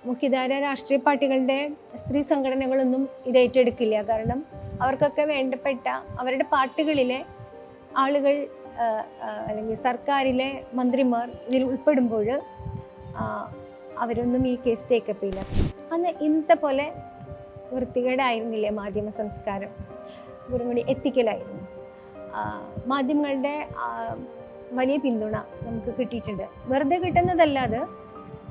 മുഖ്യധാര രാഷ്ട്രീയ പാർട്ടികളുടെ സ്ത്രീ സംഘടനകളൊന്നും ഇത് ഏറ്റെടുക്കില്ല. കാരണം അവർക്കൊക്കെ വേണ്ടപ്പെട്ട അവരുടെ പാർട്ടികളിലെ ആളുകൾ അല്ലെങ്കിൽ സർക്കാരിലെ മന്ത്രിമാർ ഇതിൽ ഉൾപ്പെടുമ്പോൾ അവരൊന്നും ഈ കേസ് ടേക്കപ്പ് ചെയ്യില്ല. അന്ന് ഇന്നത്തെ പോലെ വൃത്തികേടായിരുന്നില്ലേ മാധ്യമ സംസ്കാരം, കുറച്ചുകൂടി എത്തിക്കലായിരുന്നു. മാധ്യമങ്ങളുടെ വലിയ പിന്തുണ നമുക്ക് കിട്ടിയിട്ടുണ്ട്. വെറുതെ കിട്ടുന്നതല്ലാതെ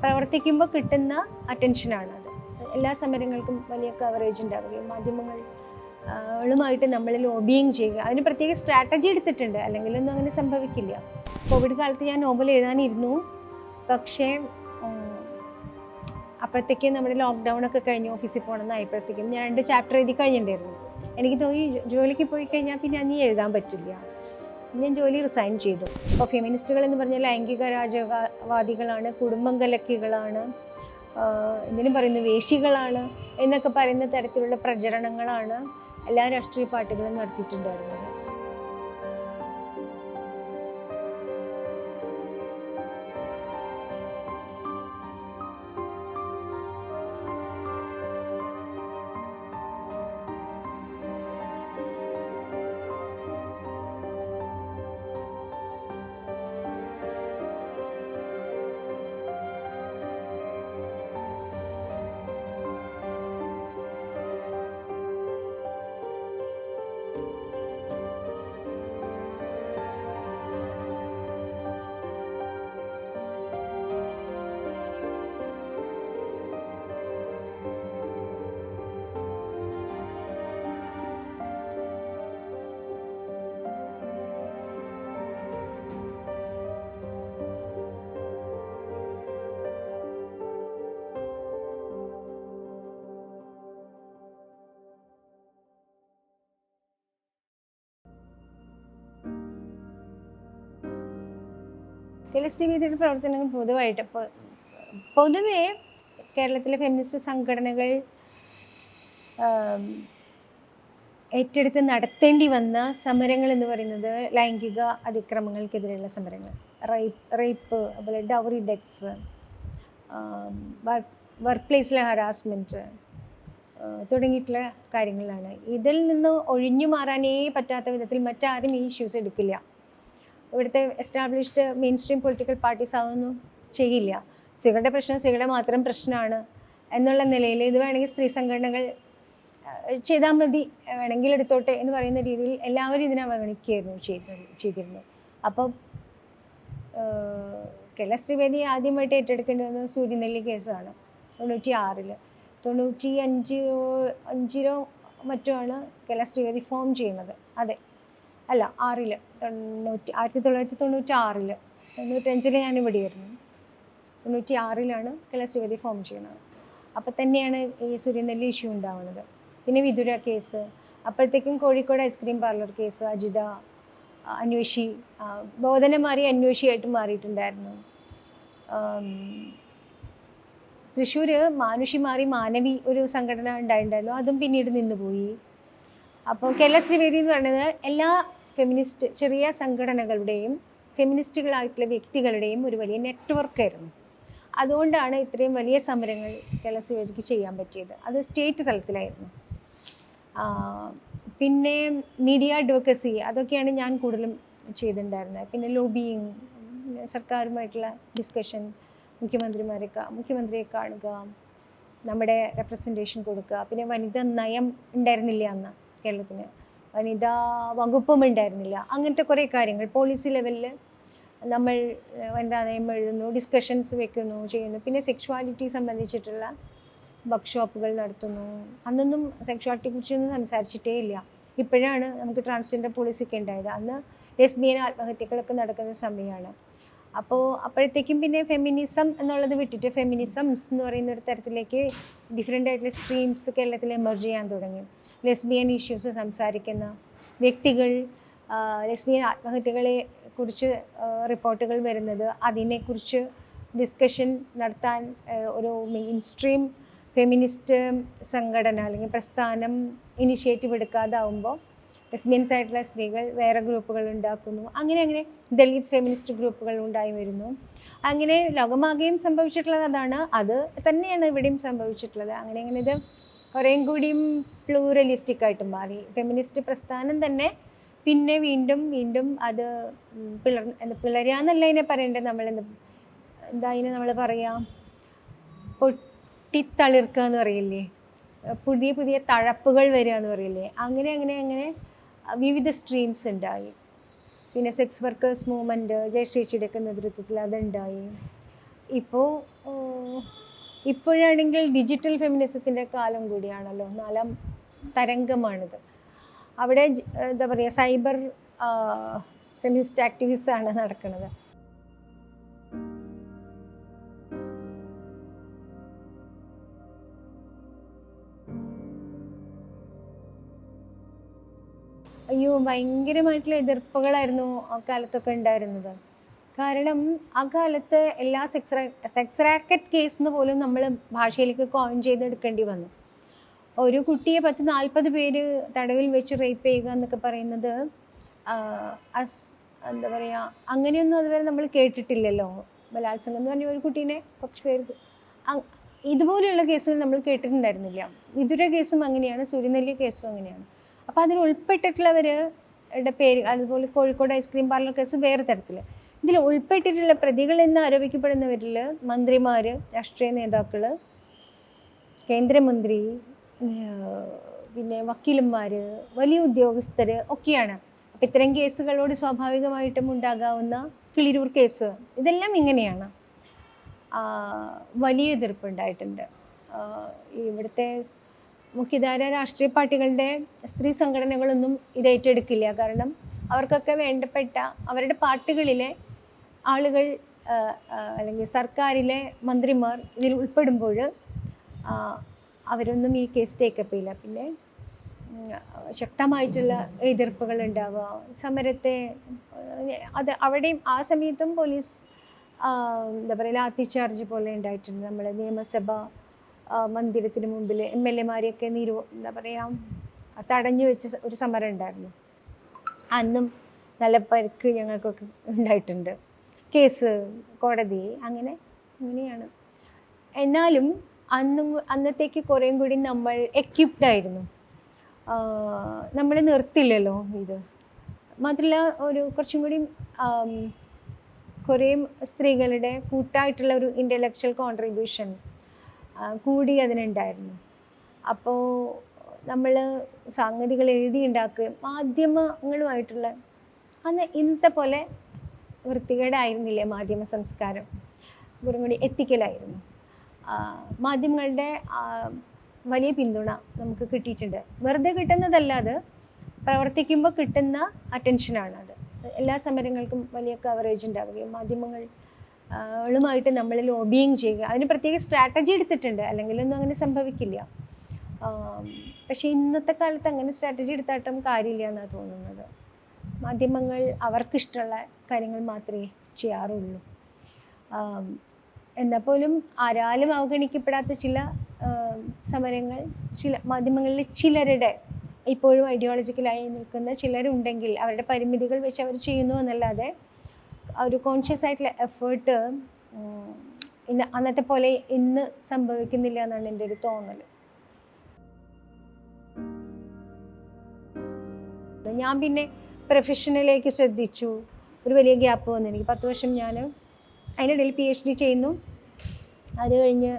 പ്രവർത്തിക്കുമ്പോൾ കിട്ടുന്ന അറ്റൻഷനാണ് അത്. എല്ലാ സമരങ്ങൾക്കും വലിയ കവറേജ് ഉണ്ടാവുകയും മാധ്യമങ്ങളുമായിട്ട് നമ്മൾ ലോബിയിങ് ചെയ്യുക, അതിന് പ്രത്യേക സ്ട്രാറ്റജി എടുത്തിട്ടുണ്ട്, അല്ലെങ്കിലൊന്നും അങ്ങനെ സംഭവിക്കില്ല. കോവിഡ് കാലത്ത് ഞാൻ നോവൽ എഴുതാനിരുന്നു, പക്ഷേ അപ്പോഴത്തേക്കും നമ്മുടെ ലോക്ക്ഡൗൺ ഒക്കെ കഴിഞ്ഞ് ഓഫീസിൽ പോകണമെന്നായപ്പോഴത്തേക്കും ഞാൻ 2 ചാപ്റ്റർ എഴുതി കഴിഞ്ഞിട്ടുണ്ടായിരുന്നു. എനിക്ക് തോന്നി ജോലിക്ക് പോയി കഴിഞ്ഞാൽ പിന്നെ അന്ന് എഴുതാൻ പറ്റില്ല. ഞാൻ ജോലി റിസൈൻ ചെയ്തു. അപ്പോൾ ഫെമിനിസ്റ്റുകൾ എന്ന് പറഞ്ഞാൽ ലൈംഗിക രാജവാദികളാണ്, കുടുംബം കലക്കികളാണ്, എന്തിനും പറയുന്നു വേശികളാണ് എന്നൊക്കെ പറയുന്ന തരത്തിലുള്ള പ്രചരണങ്ങളാണ് എല്ലാ രാഷ്ട്രീയ പാർട്ടികളും നടത്തിയിട്ടുണ്ടായിരുന്നത്. KLSTVയുടെ പ്രവർത്തനങ്ങൾ പൊതുവേ കേരളത്തിലെ ഫെമിനിസ്റ്റ് സംഘടനകൾ ഏറ്റെടുത്ത് നടത്തേണ്ടി വന്ന സമരങ്ങൾ എന്ന് പറയുന്നത് ലൈംഗിക അതിക്രമങ്ങൾക്കെതിരെയുള്ള സമരങ്ങൾ, റേപ്പ്, അതുപോലെ ഡൗറി ഡെത്ത്സ്, വർക്ക് പ്ലേസിലെ ഹറാസ്മെൻറ്റ് തുടങ്ങിയിട്ടുള്ള കാര്യങ്ങളാണ്. ഇതിൽ നിന്ന് ഒഴിഞ്ഞു മാറാനേ പറ്റാത്ത വിധത്തിൽ മറ്റാരും ഈ ഇഷ്യൂസ് എടുക്കില്ല. ഇവിടുത്തെ established main stream political parties അതൊന്നും ചെയ്യില്ല. സ്ത്രീകളുടെ പ്രശ്നം സ്ത്രീകളുടെ മാത്രം പ്രശ്നമാണ് എന്നുള്ള നിലയിൽ ഇത് വേണമെങ്കിൽ സ്ത്രീ സംഘടനകൾ ചെയ്താൽ മതി, വേണമെങ്കിൽ എടുത്തോട്ടെ എന്ന് പറയുന്ന രീതിയിൽ എല്ലാവരും ഇതിനെ അവഗണിക്കുകയായിരുന്നു ചെയ്തിരുന്നു. അപ്പം KLSTV ആദ്യമായിട്ട് ഏറ്റെടുക്കേണ്ടി വന്നത് സൂര്യനെല്ലി കേസാണ്. 95 മറ്റോ ആണ് KLSTV ഫോം ചെയ്യുന്നത്. അതെ, അല്ല 1996 95 ഞാനിവിടെയായിരുന്നു. 96 KLSTV ഫോം ചെയ്യുന്നത്. അപ്പം തന്നെയാണ് ഈ സൂര്യനെല്ലി ഇഷ്യൂ ഉണ്ടാവുന്നത്. പിന്നെ വിതുര കേസ്, അപ്പോഴത്തേക്കും Kozhikode ice cream parlour case, Ajitha, Anweshi, Bodhanam മാറി അന്വേഷിയായിട്ട് മാറിയിട്ടുണ്ടായിരുന്നു. തൃശ്ശൂർ മാനുഷി മാറി മാനവി ഒരു സംഘടന ഉണ്ടായിട്ടുണ്ടായിരുന്നു, അതും പിന്നീട് നിന്നുപോയി. അപ്പോൾ KLSTV എന്ന് പറയുന്നത് എല്ലാ ഫെമിനിസ്റ്റ് ചെറിയ സംഘടനകളുടെയും ഫെമിനിസ്റ്റുകളായിട്ടുള്ള വ്യക്തികളുടെയും ഒരു വലിയ നെറ്റ്വർക്കായിരുന്നു. അതുകൊണ്ടാണ് ഇത്രയും വലിയ സമരങ്ങൾ KLSTV ചെയ്യാൻ പറ്റിയത്. അത് സ്റ്റേറ്റ് തലത്തിലായിരുന്നു. പിന്നെ മീഡിയ അഡ്വക്കസി, അതൊക്കെയാണ് ഞാൻ കൂടുതലും ചെയ്തിട്ടുണ്ടായിരുന്നത്. പിന്നെ ലോബിയിങ്, സർക്കാരുമായിട്ടുള്ള ഡിസ്കഷൻ, മുഖ്യമന്ത്രിയെ കാണുക, നമ്മുടെ റെപ്രസെൻറ്റേഷൻ കൊടുക്കുക. പിന്നെ വനിതാ നയം ഉണ്ടായിരുന്നില്ല അന്ന് കേരളത്തിന്, വനിതാ വകുപ്പും ഉണ്ടായിരുന്നില്ല. അങ്ങനത്തെ കുറേ കാര്യങ്ങൾ പോളിസി ലെവലിൽ നമ്മൾ വനിതാ നയം എഴുതുന്നു, ഡിസ്കഷൻസ് വെക്കുന്നു, ചെയ്യുന്നു. പിന്നെ സെക്ഷുവാലിറ്റി സംബന്ധിച്ചിട്ടുള്ള വർക്ക്ഷോപ്പുകൾ നടത്തുന്നു. അന്നൊന്നും സെക്ഷുവാലിറ്റിയെ കുറിച്ചൊന്നും സംസാരിച്ചിട്ടേ ഇല്ല. ഇപ്പോഴാണ് നമുക്ക് ട്രാൻസ്ജെൻഡർ പോളിസിയൊക്കെ ഉണ്ടായത്. അന്ന് ലെസ്ബിയൻ ആത്മഹത്യകളൊക്കെ നടക്കുന്ന സമയമാണ്. അപ്പോഴത്തേക്കും പിന്നെ ഫെമിനിസം എന്നുള്ളത് വിട്ടിട്ട് ഫെമിനിസംസ് എന്ന് പറയുന്ന ഒരു തരത്തിലേക്ക് ഡിഫറെൻ്റ് ആയിട്ടുള്ള സ്ട്രീംസ് കേരളത്തിൽ എമർജ് ചെയ്യാൻ തുടങ്ങി. ലെസ്ബിയൻ ഇഷ്യൂസ് സംസാരിക്കുന്ന വ്യക്തികൾ, ലെസ്ബിയൻ ആത്മഹത്യകളെ കുറിച്ച് റിപ്പോർട്ടുകൾ വരുന്നത്, അതിനെക്കുറിച്ച് ഡിസ്കഷൻ നടത്താൻ ഒരു മെയിൻ സ്ട്രീം ഫെമിനിസ്റ്റ് സംഘടന അല്ലെങ്കിൽ പ്രസ്ഥാനം ഇനിഷ്യേറ്റീവ് എടുക്കാതാവുമ്പോൾ ലെസ്ബിയൻസ് ആയിട്ടുള്ള സ്ത്രീകൾ വേറെ ഗ്രൂപ്പുകൾ ഉണ്ടാക്കുന്നു. അങ്ങനെ അങ്ങനെ ദളിത് ഫെമിനിസ്റ്റ് ഗ്രൂപ്പുകൾ ഉണ്ടായി വരുന്നു. അങ്ങനെ ലോകമാകെയും സംഭവിച്ചിട്ടുള്ളത് അതാണ്. അത് തന്നെയാണ് ഇവിടെയും സംഭവിച്ചിട്ടുള്ളത്. അങ്ങനെ അങ്ങനെ ഇത് കുറേയും കൂടിയും പ്ലൂറലിസ്റ്റിക് ആയിട്ട് മാറി. ഫെമിനിസ്റ്റ് പ്രസ്ഥാനം തന്നെ പിന്നെ വീണ്ടും വീണ്ടും അത് പിളരാന്നല്ല ഇതിനെ പറയേണ്ടത്. എന്താ അതിന് നമ്മൾ പറയാം, പൊട്ടിത്തളിർക്കുക എന്ന് പറയില്ലേ, പുതിയ പുതിയ തഴപ്പുകൾ വരിക എന്ന് പറയില്ലേ, അങ്ങനെ അങ്ങനെ അങ്ങനെ വിവിധ സ്ട്രീംസ് ഉണ്ടായി. പിന്നെ സെക്സ് വർക്കേഴ്സ് മൂവ്മെൻറ്റ് ജയശ്രീച്ചിയുടെയൊക്കെ നേതൃത്വത്തിൽ അതുണ്ടായി. ഇപ്പോഴാണെങ്കിൽ ഡിജിറ്റൽ ഫെമിനിസത്തിൻ്റെ കാലം കൂടിയാണല്ലോ, 4ാം തരംഗമാണിത്. അവിടെ എന്താ പറയുക, സൈബർ ഫെമിനിസ്റ്റ് ആക്ടിവിസ്റ്റാണ് നടക്കുന്നത്. അയ്യോ, ഭയങ്കരമായിട്ടുള്ള എതിർപ്പുകളായിരുന്നു ആ കാലത്തൊക്കെ ഉണ്ടായിരുന്നത്. കാരണം ആ കാലത്ത് എല്ലാ സെക്സ് റാക്കറ്റ് കേസിന് പോലും നമ്മൾ ഭാഷയിലേക്ക് കോയിൻ ചെയ്തെടുക്കേണ്ടി വന്നു. ഒരു കുട്ടിയെ 10-40 പേര് തടവിൽ വെച്ച് റേപ്പ് ചെയ്യുക എന്നൊക്കെ പറയുന്നത് എന്താ പറയുക, അങ്ങനെയൊന്നും അതുവരെ നമ്മൾ കേട്ടിട്ടില്ലല്ലോ. ബലാത്സംഗം എന്ന് പറഞ്ഞ ഒരു കുട്ടീനെ കുറച്ച് പേർക്ക് ഇതുപോലെയുള്ള കേസുകൾ നമ്മൾ കേട്ടിട്ടുണ്ടായിരുന്നില്ല. വിതുര കേസും അങ്ങനെയാണ്, സൂര്യനെല്ലി കേസും അങ്ങനെയാണ്. അപ്പോൾ അതിൽ ഉൾപ്പെട്ടിട്ടുള്ളവരുടെ പേര്, അതുപോലെ കോഴിക്കോട് ഐസ്ക്രീം പാർലർ കേസ് വേറെ തരത്തിൽ. ഇതിൽ ഉൾപ്പെട്ടിട്ടുള്ള പ്രതികൾ എന്ന് ആരോപിക്കപ്പെടുന്നവരിൽ മന്ത്രിമാർ, രാഷ്ട്രീയ നേതാക്കൾ, കേന്ദ്രമന്ത്രി, പിന്നെ വക്കീലന്മാർ, വലിയ ഉദ്യോഗസ്ഥർ ഒക്കെയാണ്. അപ്പം ഇത്തരം കേസുകളോട് സ്വാഭാവികമായിട്ടും ഉണ്ടാകാവുന്ന കിളിരൂർ കേസ്, ഇതെല്ലാം ഇങ്ങനെയാണ്. വലിയ എതിർപ്പുണ്ടായിട്ടുണ്ട്. ഇവിടുത്തെ മുഖ്യധാര രാഷ്ട്രീയ പാർട്ടികളുടെ സ്ത്രീ സംഘടനകളൊന്നും ഇത് ഏറ്റെടുക്കില്ല. കാരണം അവർക്കൊക്കെ വേണ്ടപ്പെട്ട അവരുടെ പാർട്ടികളിലെ ആളുകൾ അല്ലെങ്കിൽ സർക്കാരിലെ മന്ത്രിമാർ ഇതിൽ ഉൾപ്പെടുമ്പോൾ അവരൊന്നും ഈ കേസ് ടേക്കപ്പ് ചെയ്യില്ല. പിന്നെ ശക്തമായിട്ടുള്ള എതിർപ്പുകൾ ഉണ്ടാവുക, സമരത്തെ അവിടെയും ആ സമയത്തും പോലീസ് എന്താ പറയുക, ലാത്തി ചാർജ് പോലെ ഉണ്ടായിട്ടുണ്ട്. നമ്മുടെ നിയമസഭ മന്ദിരത്തിന് മുമ്പിൽ MLA-മാരെയൊക്കെ എന്താ പറയുക, തടഞ്ഞു വെച്ച് ഒരു സമരം ഉണ്ടായിരുന്നു. അന്നും നല്ല പരിക്ക് ഞങ്ങൾക്കൊക്കെ ഉണ്ടായിട്ടുണ്ട്. കേസ്, കോടതി, അങ്ങനെയാണ്. എന്നാലും അന്നത്തേക്ക് കുറേയും കൂടി നമ്മൾ എക്യുപ്ഡ് ആയിരുന്നു. നമ്മൾ നിർത്തില്ലല്ലോ ഇത്. മാത്രമല്ല ഒരു കുറച്ചും കൂടി കുറേ സ്ത്രീകളുടെ കൂട്ടായിട്ടുള്ള ഒരു ഇൻ്റലക്ച്വൽ കോൺട്രിബ്യൂഷൻ കൂടി അതിനുണ്ടായിരുന്നു. അപ്പോൾ നമ്മൾ സംഗതികൾ എഴുതിയുണ്ടാക്കുകയും മാധ്യമങ്ങളുമായിട്ടുള്ള ഇന്നത്തെ പോലെ വൃത്തികേടായിരുന്നില്ലേ മാധ്യമ സംസ്കാരം, കുറേ കൂടി എത്തിക്കലായിരുന്നു. മാധ്യമങ്ങളുടെ വലിയ പിന്തുണ നമുക്ക് കിട്ടിയിട്ടുണ്ട്. വെറുതെ കിട്ടുന്നതല്ല, അത് പ്രവർത്തിക്കുമ്പോൾ കിട്ടുന്ന അറ്റൻഷനാണത്. എല്ലാ സമരങ്ങൾക്കും വലിയ കവറേജ് ഉണ്ടാവുകയും മാധ്യമങ്ങളുമായിട്ട് നമ്മൾ ലോബിയിങ് ചെയ്യുക, അതിന് പ്രത്യേക സ്ട്രാറ്റജി എടുത്തിട്ടുണ്ട്, അല്ലെങ്കിലൊന്നും അങ്ങനെ സംഭവിക്കില്ല. പക്ഷേ ഇന്നത്തെ കാലത്ത് അങ്ങനെ സ്ട്രാറ്റജി എടുത്തായിട്ടും കാര്യമില്ല എന്നാണ് തോന്നുന്നത്. മാധ്യമങ്ങൾ അവർക്കിഷ്ടമുള്ള കാര്യങ്ങൾ മാത്രമേ ചെയ്യാറുള്ളൂ. എന്നാൽ പോലും ആരാലും അവഗണിക്കപ്പെടാത്ത ചില സമരങ്ങൾ ചില മാധ്യമങ്ങളിൽ ചിലരുടെ ഇപ്പോഴും ഐഡിയോളജിക്കലായി നിൽക്കുന്ന ചിലരുണ്ടെങ്കിൽ അവരുടെ പരിമിതികൾ വെച്ച് അവർ ചെയ്യുന്നു എന്നല്ലാതെ ഒരു കോൺഷ്യസ് ആയിട്ടുള്ള എഫേർട്ട് അന്നത്തെ പോലെ ഇന്ന് സംഭവിക്കുന്നില്ല എന്നാണ് എൻ്റെ ഒരു തോന്നൽ. ഞാൻ പിന്നെ പ്രൊഫഷനിലേക്ക് ശ്രദ്ധിച്ചു. ഒരു വലിയ ഗ്യാപ്പ് വന്നു എനിക്ക്. 10 വർഷം ഞാൻ അതിനിടയിൽ PhD ചെയ്യുന്നു. അത് കഴിഞ്ഞ്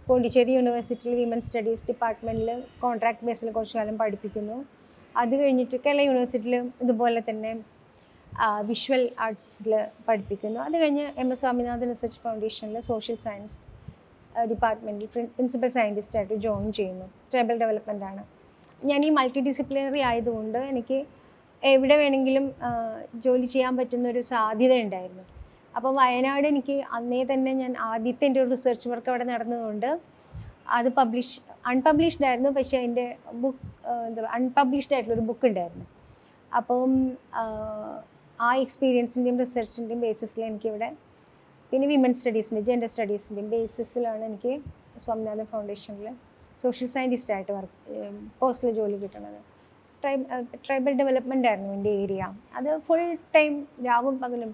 പോണ്ടിച്ചേരി യൂണിവേഴ്സിറ്റിയിൽ വിമൻ സ്റ്റഡീസ് ഡിപ്പാർട്ട്മെൻറ്റിൽ കോൺട്രാക്ട് ബേസിൽ കുറച്ച് കാലം പഠിപ്പിക്കുന്നു. അത് കഴിഞ്ഞിട്ട് കേരള യൂണിവേഴ്സിറ്റിയിൽ ഇതുപോലെ തന്നെ വിഷ്വൽ ആർട്സിൽ പഠിപ്പിക്കുന്നു. അത് കഴിഞ്ഞ് MS സ്വാമിനാഥൻ റിസർച്ച് ഫൗണ്ടേഷനിൽ സോഷ്യൽ സയൻസ് ഡിപ്പാർട്ട്മെൻറ്റിൽ പ്രിൻസിപ്പൽ സയൻറ്റിസ്റ്റായിട്ട് ജോയിൻ ചെയ്യുന്നു. ട്രൈബൽ ഡെവലപ്മെൻറ്റാണ്. ഞാൻ ഈ മൾട്ടി ഡിസിപ്ലിനറി ആയതുകൊണ്ട് എനിക്ക് എവിടെ വേണമെങ്കിലും ജോലി ചെയ്യാൻ പറ്റുന്നൊരു സാധ്യത ഉണ്ടായിരുന്നു. അപ്പോൾ വയനാട് എനിക്ക് അന്നേ തന്നെ ഞാൻ ആദ്യത്തെ എൻ്റെ ഒരു റിസർച്ച് വർക്ക് അവിടെ നടന്നതുകൊണ്ട് അത് അൺപബ്ലിഷ്ഡ് ആയിരുന്നു. പക്ഷേ അതിൻ്റെ അൺപബ്ലിഷ്ഡ് ആയിട്ടുള്ളൊരു ബുക്ക് ഉണ്ടായിരുന്നു. അപ്പം ആ എക്സ്പീരിയൻസിൻ്റെയും റിസർച്ചിൻ്റെയും ബേസിസിൽ എനിക്കിവിടെ പിന്നെ വിമൻ സ്റ്റഡീസിൻ്റെ ജെൻഡർ സ്റ്റഡീസിൻ്റെയും ബേസിസിലാണ് എനിക്ക് സ്വാമിനാഥൻ ഫൗണ്ടേഷനിൽ സോഷ്യൽ സയൻറ്റിസ്റ്റായിട്ട് പോസ്റ്റിൽ ജോലി കിട്ടുന്നത്. ട്രൈബൽ ഡെവലപ്മെൻ്റ് ആയിരുന്നു എൻ്റെ ഏരിയ. അത് ഫുൾ ടൈം രാവും പകലും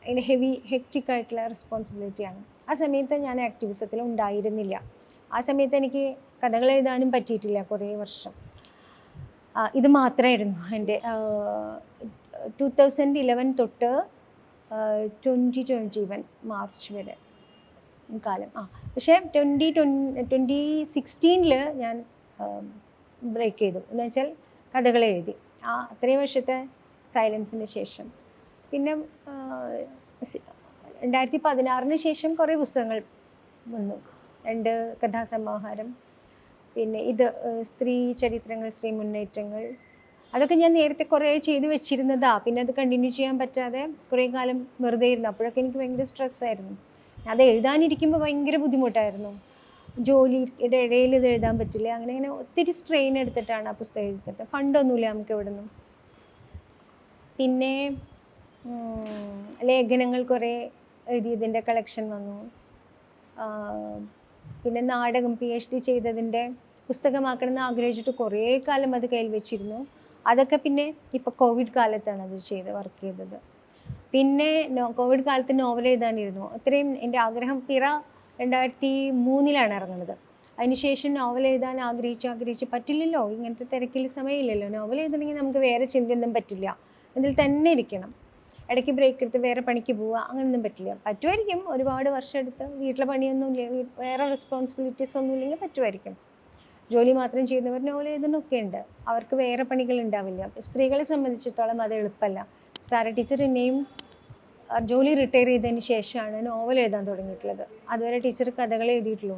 അതിൻ്റെ ഹെക്റ്റിക് ആയിട്ടുള്ള റെസ്പോൺസിബിലിറ്റിയാണ്. ആ സമയത്ത് ഞാൻ ആക്ടിവിസത്തിൽ ഉണ്ടായിരുന്നില്ല. ആ സമയത്ത് എനിക്ക് കഥകൾ എഴുതാനും പറ്റിയിട്ടില്ല കുറേ വർഷം. ഇത് മാത്രമായിരുന്നു എൻ്റെ 2011 തൊട്ട് 2021 മാർച്ച് വരെ കാലം. പക്ഷേ 2016 ഞാൻ ബ്രേക്ക് ചെയ്തു. എന്ന് വെച്ചാൽ കഥകൾ എഴുതി. അത്രയും വർഷത്തെ സൈലൻസിന് ശേഷം പിന്നെ 2016 ശേഷം കുറേ പുസ്തകങ്ങൾ വന്നു. 2 കഥാസമാഹാരം, പിന്നെ ഇത് സ്ത്രീ ചരിത്രങ്ങൾ, സ്ത്രീ മുന്നേറ്റങ്ങൾ. അതൊക്കെ ഞാൻ നേരത്തെ കുറേ ചെയ്ത് വെച്ചിരുന്നതാണ്. പിന്നെ അത് കണ്ടിന്യൂ ചെയ്യാൻ പറ്റാതെ കുറേ കാലം വെറുതെ ഇരുന്നു. അപ്പോഴൊക്കെ എനിക്ക് ഭയങ്കര സ്ട്രെസ്സായിരുന്നു. അത് എഴുതാനിരിക്കുമ്പോൾ ഭയങ്കര ബുദ്ധിമുട്ടായിരുന്നു. ജോലിയുടെ ഇടയിൽ ഇത് എഴുതാൻ പറ്റില്ല. അങ്ങനെ ഒത്തിരി സ്ട്രെയിൻ എടുത്തിട്ടാണ് ആ പുസ്തകം എഴുതിയത്. ഫണ്ടൊന്നുമില്ല നമുക്ക് എവിടെ നിന്നും. പിന്നെ ലേഖനങ്ങൾ കുറേ എഴുതിയതിൻ്റെ കളക്ഷൻ വന്നു. പിന്നെ നാടകം PhD ചെയ്തതിൻ്റെ പുസ്തകമാക്കണമെന്ന് ആഗ്രഹിച്ചിട്ട് കുറേ കാലം അത് കയ്യിൽ വെച്ചിരുന്നു. അതൊക്കെ പിന്നെ ഇപ്പോൾ കോവിഡ് കാലത്താണ് അത് വർക്ക് ചെയ്തത്. പിന്നെ കോവിഡ് കാലത്ത് നോവൽ എഴുതാനിരുന്നു. അത്രയും എൻ്റെ ആഗ്രഹം. പിറ 2003 ഇറങ്ങുന്നത്. അതിനുശേഷം നോവൽ എഴുതാൻ ആഗ്രഹിച്ച് പറ്റില്ലല്ലോ, ഇങ്ങനത്തെ തിരക്കിൽ സമയമില്ലല്ലോ. നോവൽ എഴുതണമെങ്കിൽ നമുക്ക് വേറെ ചിന്തയൊന്നും പറ്റില്ല, ഇതിൽ തന്നെ ഇരിക്കണം. ഇടയ്ക്ക് ബ്രേക്ക് എടുത്ത് വേറെ പണിക്ക് പോവുക, അങ്ങനെയൊന്നും പറ്റില്ല. പറ്റുമായിരിക്കും, ഒരുപാട് വർഷം എടുത്ത് വീട്ടിലെ പണിയൊന്നുമില്ല, വേറെ റെസ്പോൺസിബിലിറ്റീസ് ഒന്നും ഇല്ലെങ്കിൽ പറ്റുമായിരിക്കും. ജോലി മാത്രം ചെയ്യുന്നവർ നോവൽ എഴുതുന്നൊക്കെ ഉണ്ട്. അവർക്ക് വേറെ പണികൾ ഉണ്ടാവില്ല. സ്ത്രീകളെ സംബന്ധിച്ചിടത്തോളം അത് എളുപ്പമല്ല. സാര ടീച്ചർ എന്നെയും ജോലി റിട്ടയർ ചെയ്തതിന് ശേഷമാണ് നോവൽ എഴുതാൻ തുടങ്ങിയിട്ടുള്ളത്. അതുവരെ ടീച്ചർ കഥകൾ എഴുതിയിട്ടുള്ളൂ.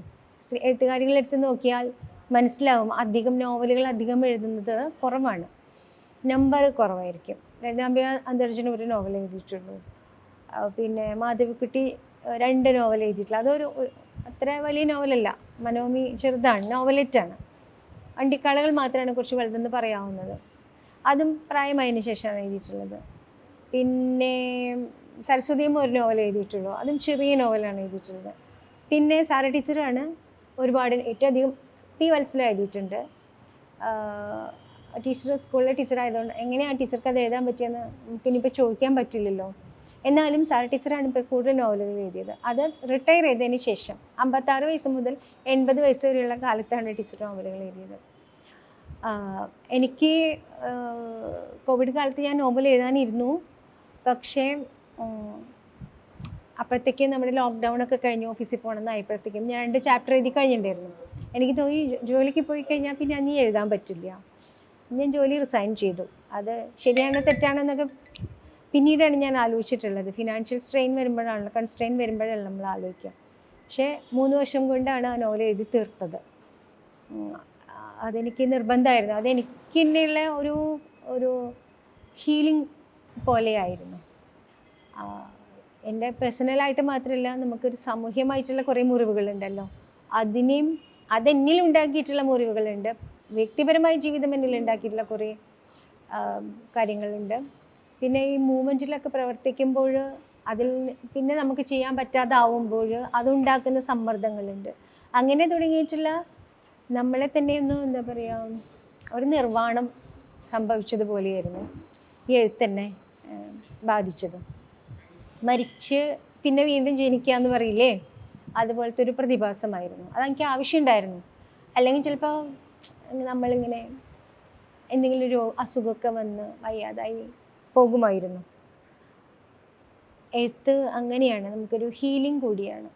എഴുത്തുകാരികളെടുത്ത് നോക്കിയാൽ മനസ്സിലാവും, അധികം നോവലുകൾ അധികം എഴുതുന്നത് കുറവാണ്, നമ്പർ കുറവായിരിക്കും. ലളിതാംബിക അന്തർജന ഒരു നോവൽ എഴുതിയിട്ടുള്ളൂ. പിന്നെ മാധവിക്കുട്ടി 2 നോവൽ എഴുതിയിട്ടുള്ളൂ. അതൊരു അത്ര വലിയ നോവലല്ല, മനോമി ചെറുതാണ്, നോവലറ്റാണ്. അണ്ടിക്കാളകൾ മാത്രമാണ് കുറച്ച് വലുതെന്ന് പറയാവുന്നത്. അതും പ്രായമായതിനു ശേഷമാണ് എഴുതിയിട്ടുള്ളത്. പിന്നെ സരസ്വതിയമ്മ ഒരു നോവൽ എഴുതിയിട്ടുള്ളൂ, അതും ചെറിയ നോവലാണ് എഴുതിയിട്ടുള്ളത്. പിന്നെ സാര ടീച്ചറാണ് ഒരുപാട്, ഏറ്റവും അധികം P. വത്സല എഴുതിയിട്ടുണ്ട്. ടീച്ചർ സ്കൂളിലെ ടീച്ചറായതുകൊണ്ട് എങ്ങനെയാണ് ടീച്ചർക്ക് അത് എഴുതാൻ പറ്റിയെന്ന് നമുക്കിനിപ്പോൾ ചോദിക്കാൻ പറ്റില്ലല്ലോ. എന്നാലും സാര ടീച്ചറാണ് ഇപ്പോൾ കൂടുതൽ നോവലുകൾ എഴുതിയത്. അത് റിട്ടയർ ചെയ്തതിന് ശേഷം 56 വയസ്സ് മുതൽ 80 വയസ്സ് വരെയുള്ള കാലത്താണ് ടീച്ചർ നോവലുകൾ എഴുതിയത്. എനിക്ക് കോവിഡ് കാലത്ത് ഞാൻ നോവൽ എഴുതാനിരുന്നു. പക്ഷേ അപ്പോഴത്തേക്കും നമ്മുടെ ലോക്ക്ഡൗണൊക്കെ കഴിഞ്ഞ് ഓഫീസിൽ പോകണമെന്നായപ്പോഴത്തേക്കും ഞാൻ 2 ചാപ്റ്റർ എഴുതി കഴിഞ്ഞിട്ടുണ്ടായിരുന്നു. എനിക്ക് തോന്നി ജോലിക്ക് പോയി കഴിഞ്ഞാൽ പിന്നെ അന്ന് എഴുതാൻ പറ്റില്ല. ഞാൻ ജോലി റിസൈൻ ചെയ്തു. അത് ശരിയാണോ തെറ്റാണെന്നൊക്കെ പിന്നീടാണ് ഞാൻ ആലോചിച്ചിട്ടുള്ളത്. ഫിനാൻഷ്യൽ സ്ട്രെയിൻ വരുമ്പോഴാണല്ലോ, കൺസ്ട്രെയിൻ വരുമ്പോഴല്ല നമ്മൾ ആലോചിക്കുക. പക്ഷേ 3 വർഷം കൊണ്ടാണ് ആ നോവൽ എഴുതി തീർത്തത്. അതെനിക്ക് നിർബന്ധമായിരുന്നു. അതെനിക്കുള്ള ഒരു ഹീലിംഗ് പോലെയായിരുന്നു. എൻ്റെ പേഴ്സണലായിട്ട് മാത്രമല്ല, നമുക്കൊരു സാമൂഹ്യമായിട്ടുള്ള കുറേ മുറിവുകളുണ്ടല്ലോ, അതെന്നിൽ ഉണ്ടാക്കിയിട്ടുള്ള മുറിവുകളുണ്ട്. വ്യക്തിപരമായ ജീവിതം എന്നിൽ ഉണ്ടാക്കിയിട്ടുള്ള കുറേ കാര്യങ്ങളുണ്ട്. പിന്നെ ഈ മൂവ്മെൻറ്റിലൊക്കെ പ്രവർത്തിക്കുമ്പോൾ അതിൽ പിന്നെ നമുക്ക് ചെയ്യാൻ പറ്റാതാവുമ്പോൾ അതുണ്ടാക്കുന്ന സമ്മർദ്ദങ്ങളുണ്ട്. അങ്ങനെ തുടങ്ങിയിട്ടുള്ള നമ്മളെ തന്നെ എന്താ പറയുക, ഒരു നിർവ്വാണം സംഭവിച്ചതുപോലെയായിരുന്നു ഈ എഴുത്തന്നെ ബാധിച്ചത്. മരിച്ച് പിന്നെ വീണ്ടും ജനിക്കുക എന്ന് പറയില്ലേ, അതുപോലത്തെ ഒരു പ്രതിഭാസമായിരുന്നു. അതെനിക്ക് ആവശ്യമുണ്ടായിരുന്നു. അല്ലെങ്കിൽ ചിലപ്പോൾ നമ്മളിങ്ങനെ എന്തെങ്കിലും ഒരു അസുഖമൊക്കെ വന്ന് വയ്യാതായി പോകുമായിരുന്നു. എഴുത്ത് അങ്ങനെയാണ്, നമുക്കൊരു ഹീലിംഗ് കൂടിയാണ്.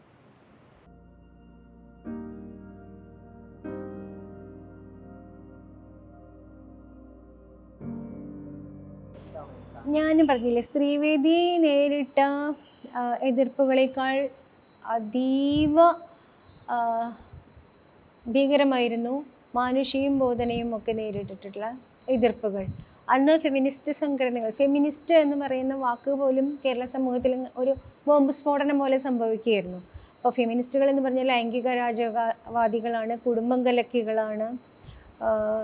ഞാനും പറഞ്ഞില്ലേ, സ്ത്രീവേദി നേരിട്ട എതിർപ്പുകളേക്കാൾ അതീവ ഭീകരമായിരുന്നു മാനുഷിയും ബോധനയും ഒക്കെ നേരിട്ടിട്ടുള്ള എതിർപ്പുകൾ. അന്ന് ഫെമിനിസ്റ്റ് സംഘടനകൾ, ഫെമിനിസ്റ്റ് എന്ന് പറയുന്ന വാക്ക് പോലും കേരള സമൂഹത്തിൽ ഒരു ബോംബ് സ്ഫോടനം പോലെ സംഭവിക്കുകയായിരുന്നു. അപ്പോൾ ഫെമിനിസ്റ്റുകൾ എന്ന് പറഞ്ഞാൽ ലൈംഗിക രാജവാദികളാണ്, കുടുംബം കലക്കികളാണ്,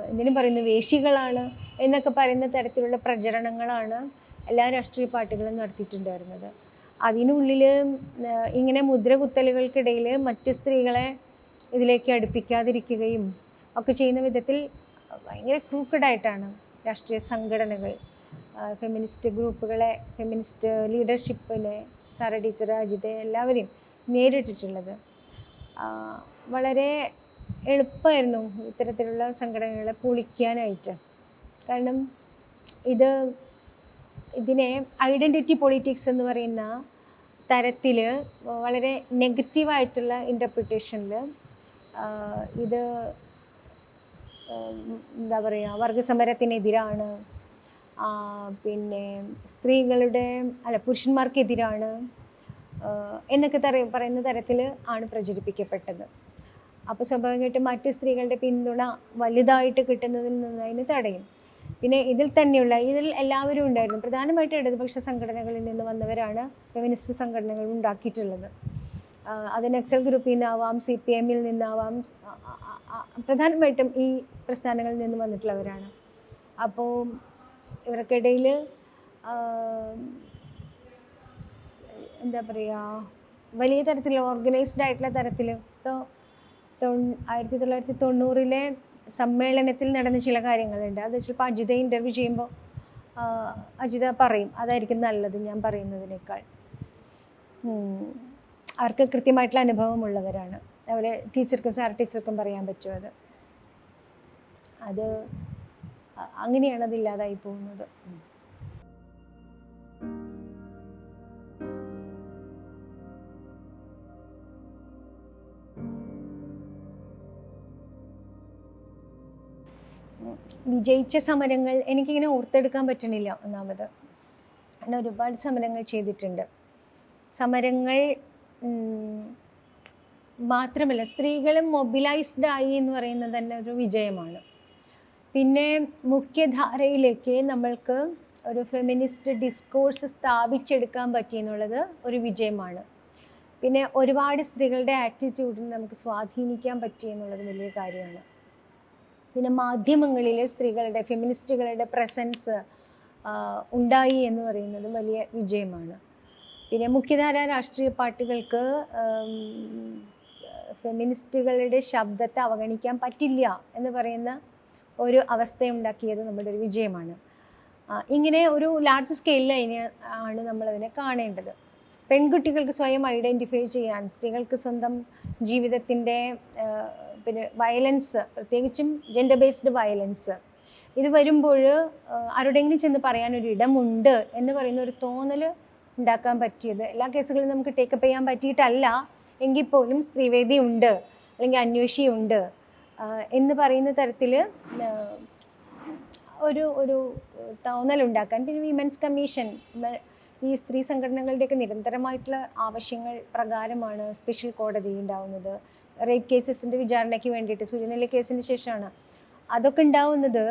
എന്തിനും പറയുന്നു വേശികളാണ് എന്നൊക്കെ പറയുന്ന തരത്തിലുള്ള പ്രചരണങ്ങളാണ് എല്ലാ രാഷ്ട്രീയ പാർട്ടികളും നടത്തിയിട്ടുണ്ടായിരുന്നത്. അതിനുള്ളിൽ ഇങ്ങനെ മുദ്രകുത്തലുകൾക്കിടയിൽ മറ്റു സ്ത്രീകളെ ഇതിലേക്ക് അടുപ്പിക്കാതിരിക്കുകയും ഒക്കെ ചെയ്യുന്ന വിധത്തിൽ ഭയങ്കര ക്രൂക്കഡായിട്ടാണ് രാഷ്ട്രീയ സംഘടനകൾ, ഫെമിനിസ്റ്റ് ഗ്രൂപ്പുകളെ, ഫെമിനിസ്റ്റ് ലീഡർഷിപ്പിനെ, സാറ ടീച്ചർ, അജിത, എല്ലാവരെയും നേരിട്ടിട്ടുള്ളത്. വളരെ എളുപ്പമായിരുന്നു ഇത്തരത്തിലുള്ള സംഘടനകളെ പൊളിക്കാനായിട്ട്. കാരണം ഇതിനെ ഐഡൻറ്റിറ്റി പൊളിറ്റിക്സ് എന്ന് പറയുന്ന തരത്തിൽ വളരെ നെഗറ്റീവായിട്ടുള്ള ഇൻ്റർപ്രിട്ടേഷനിൽ ഇത് എന്താ പറയുക, വർഗസമരത്തിനെതിരാണ്, പിന്നെ സ്ത്രീകളുടെ പുരുഷന്മാർക്കെതിരാണ് എന്നൊക്കെ പറയുന്ന തരത്തിൽ ആണ് പ്രചരിപ്പിക്കപ്പെട്ടത്. അപ്പോൾ സ്വാഭാവികമായിട്ടും മറ്റ് സ്ത്രീകളുടെ പിന്തുണ വലുതായിട്ട് കിട്ടുന്നതിൽ നിന്ന് അതിന് തടയും. പിന്നെ ഇതിൽ എല്ലാവരും ഉണ്ടായിരുന്നു. പ്രധാനമായിട്ടും ഇടതുപക്ഷ സംഘടനകളിൽ നിന്ന് വന്നവരാണ് ഫെമിനിസ്റ്റ് സംഘടനകൾ ഉണ്ടാക്കിയിട്ടുള്ളത്. അത് നക്സൽ ഗ്രൂപ്പിൽ നിന്നാവാം, CPM നിന്നാവാം, പ്രധാനമായിട്ടും ഈ പ്രസ്ഥാനങ്ങളിൽ നിന്ന് വന്നിട്ടുള്ളവരാണ്. അപ്പോൾ ഇവർക്കിടയിൽ എന്താ പറയുക, വലിയ തരത്തിൽ ഓർഗനൈസ്ഡ് ആയിട്ടുള്ള തരത്തിൽ ഇപ്പോൾ 1990 സമ്മേളനത്തിൽ നടന്ന ചില കാര്യങ്ങളുണ്ട്. അത് ചിലപ്പോൾ അജിത ഇൻ്റർവ്യൂ ചെയ്യുമ്പോൾ അജിത പറയും, അതായിരിക്കും നല്ലത് ഞാൻ പറയുന്നതിനേക്കാൾ. അവർക്ക് കൃത്യമായിട്ടുള്ള അനുഭവമുള്ളവരാണ്. അവരെ ടീച്ചർക്കും സാർ ടീച്ചർക്കും പറയാൻ പറ്റും. അത് അങ്ങനെയാണ് അതില്ലാതായി പോകുന്നത്. വിജയിച്ച സമരങ്ങൾ എനിക്കിങ്ങനെ ഓർത്തെടുക്കാൻ പറ്റണില്ല. ഒന്നാമത് അങ്ങനെ ഒരുപാട് സമരങ്ങൾ ചെയ്തിട്ടുണ്ട്. സമരങ്ങൾ മാത്രമല്ല, സ്ത്രീകളും മൊബിലൈസ്ഡ് ആയി എന്ന് പറയുന്നത് തന്നെ ഒരു വിജയമാണ്. പിന്നെ മുഖ്യധാരയിലേക്ക് നമ്മൾക്ക് ഒരു ഫെമിനിസ്റ്റ് ഡിസ്കോഴ്സ് സ്ഥാപിച്ചെടുക്കാൻ പറ്റിയെന്നുള്ളത് ഒരു വിജയമാണ്. പിന്നെ ഒരുപാട് സ്ത്രീകളുടെ ആറ്റിറ്റ്യൂഡിനെ നമുക്ക് സ്വാധീനിക്കാൻ പറ്റിയെന്നുള്ളത് വലിയ കാര്യമാണ്. പിന്നെ മാധ്യമങ്ങളിൽ സ്ത്രീകളുടെ, ഫെമിനിസ്റ്റുകളുടെ പ്രസൻസ് ഉണ്ടായി എന്ന് പറയുന്നത് വലിയ വിജയമാണ്. പിന്നെ മുഖ്യധാര രാഷ്ട്രീയ പാർട്ടികൾക്ക് ഫെമിനിസ്റ്റുകളുടെ ശബ്ദത്തെ അവഗണിക്കാൻ പറ്റില്ല എന്ന് പറയുന്ന ഒരു അവസ്ഥയുണ്ടാക്കിയത് നമ്മുടെ ഒരു വിജയമാണ്. ഇങ്ങനെ ഒരു ലാർജ് സ്കെയിലിൽ ആണ് നമ്മളതിനെ കാണേണ്ടത്. പെൺകുട്ടികൾക്ക് സ്വയം ഐഡൻറ്റിഫൈ ചെയ്യാൻ, സ്ത്രീകൾക്ക് സ്വന്തം ജീവിതത്തിൻ്റെ പിന്നെ വയലൻസ്, പ്രത്യേകിച്ചും ജെൻഡർ ബേസ്ഡ് വയലൻസ്, ഇത് വരുമ്പോൾ ആരുടെയെങ്കിലും ചെന്ന് പറയാനൊരു ഇടമുണ്ട് എന്ന് പറയുന്ന ഒരു തോന്നൽ ഉണ്ടാക്കാൻ പറ്റിയത് എല്ലാ കേസുകളും നമുക്ക് ടേക്കപ്പ് ചെയ്യാൻ പറ്റിയിട്ടല്ല എങ്കിൽ പോലും സ്ത്രീവേദി ഉണ്ട്, അല്ലെങ്കിൽ അന്വേഷിയുണ്ട് എന്ന് പറയുന്ന തരത്തിൽ ഒരു തോന്നലുണ്ടാക്കാൻ. പിന്നെ വിമൻസ് കമ്മീഷൻ, ഈ സ്ത്രീ സംഘടനകളുടെയൊക്കെ നിരന്തരമായിട്ടുള്ള ആവശ്യങ്ങൾ പ്രകാരമാണ് സ്പെഷ്യൽ കോടതി ഉണ്ടാവുന്നത്. റേപ്പ് കേസസിൻ്റെ വിചാരണയ്ക്ക് വേണ്ടിയിട്ട്, സൂര്യനെല്ലി കേസിന് ശേഷമാണ് അതൊക്കെ ഉണ്ടാവുന്നത്.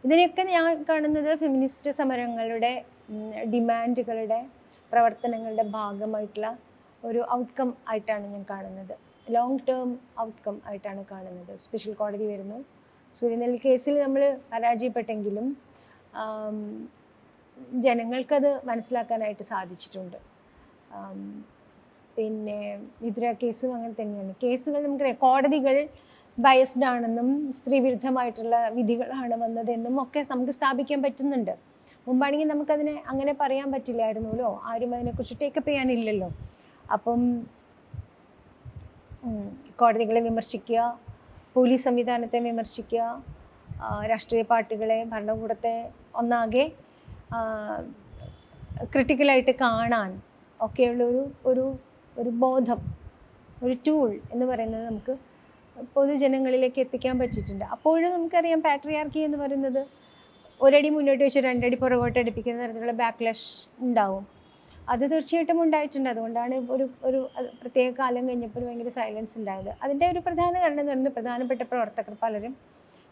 ഇതിനെയൊക്കെ ഞാൻ കാണുന്നത് ഫെമിനിസ്റ്റ് സമരങ്ങളുടെ ഡിമാൻഡുകളുടെ പ്രവർത്തനങ്ങളുടെ ഭാഗമായിട്ടുള്ള ഒരു ഔട്ട്കം ആയിട്ടാണ് ഞാൻ കാണുന്നത്. ലോങ് ടേം ഔട്ട്കം ആയിട്ടാണ് കാണുന്നത്. സ്പെഷ്യൽ കോടതി വരുന്നു. സൂര്യനെല്ലി കേസിൽ നമ്മൾ പരാജയപ്പെട്ടെങ്കിലും ജനങ്ങൾക്കത് മനസ്സിലാക്കാനായിട്ട് സാധിച്ചിട്ടുണ്ട്. പിന്നെ വിതുര കേസും അങ്ങനെ തന്നെയാണ്. കേസുകൾ നമുക്ക്, കോടതികൾ ബയസ്ഡ് ആണെന്നും സ്ത്രീവിരുദ്ധമായിട്ടുള്ള വിധികളാണ് വന്നതെന്നും ഒക്കെ നമുക്ക് സ്ഥാപിക്കാൻ പറ്റുന്നുണ്ട്. മുമ്പാണെങ്കിൽ നമുക്കതിനെ അങ്ങനെ പറയാൻ പറ്റില്ലായിരുന്നല്ലോ, ആരും അതിനെക്കുറിച്ച് ടേക്കപ്പ് ചെയ്യാനില്ലല്ലോ. അപ്പം കോടതികളെ വിമർശിക്കുക, പോലീസ് സംവിധാനത്തെ വിമർശിക്കുക, രാഷ്ട്രീയ പാർട്ടികളെ, ഭരണകൂടത്തെ ഒന്നാകെ ക്രിട്ടിക്കലായിട്ട് കാണാൻ ഒക്കെയുള്ള ഒരു ബോധം, ഒരു ടൂൾ എന്ന് പറയുന്നത് നമുക്ക് പൊതുജനങ്ങളിലേക്ക് എത്തിക്കാൻ പറ്റിയിട്ടുണ്ട്. അപ്പോഴും നമുക്കറിയാം പാട്രിയാർക്കി എന്ന് പറയുന്നത് ഒരടി മുന്നോട്ട് വെച്ച് രണ്ടടി പുറകോട്ട് അടുപ്പിക്കുന്ന തരത്തിലുള്ള ബാക്ക്ലാഷ് ഉണ്ടാവും. അത് തീർച്ചയായിട്ടും ഉണ്ടായിട്ടുണ്ട്. അതുകൊണ്ടാണ് ഒരു പ്രത്യേക കാലം കഴിഞ്ഞപ്പോൾ ഭയങ്കര സൈലൻസ് ഉണ്ടായത്. അതിൻ്റെ ഒരു പ്രധാന കാരണം എന്ന് പറയുന്നത് പ്രധാനപ്പെട്ട പ്രവർത്തകർ പലരും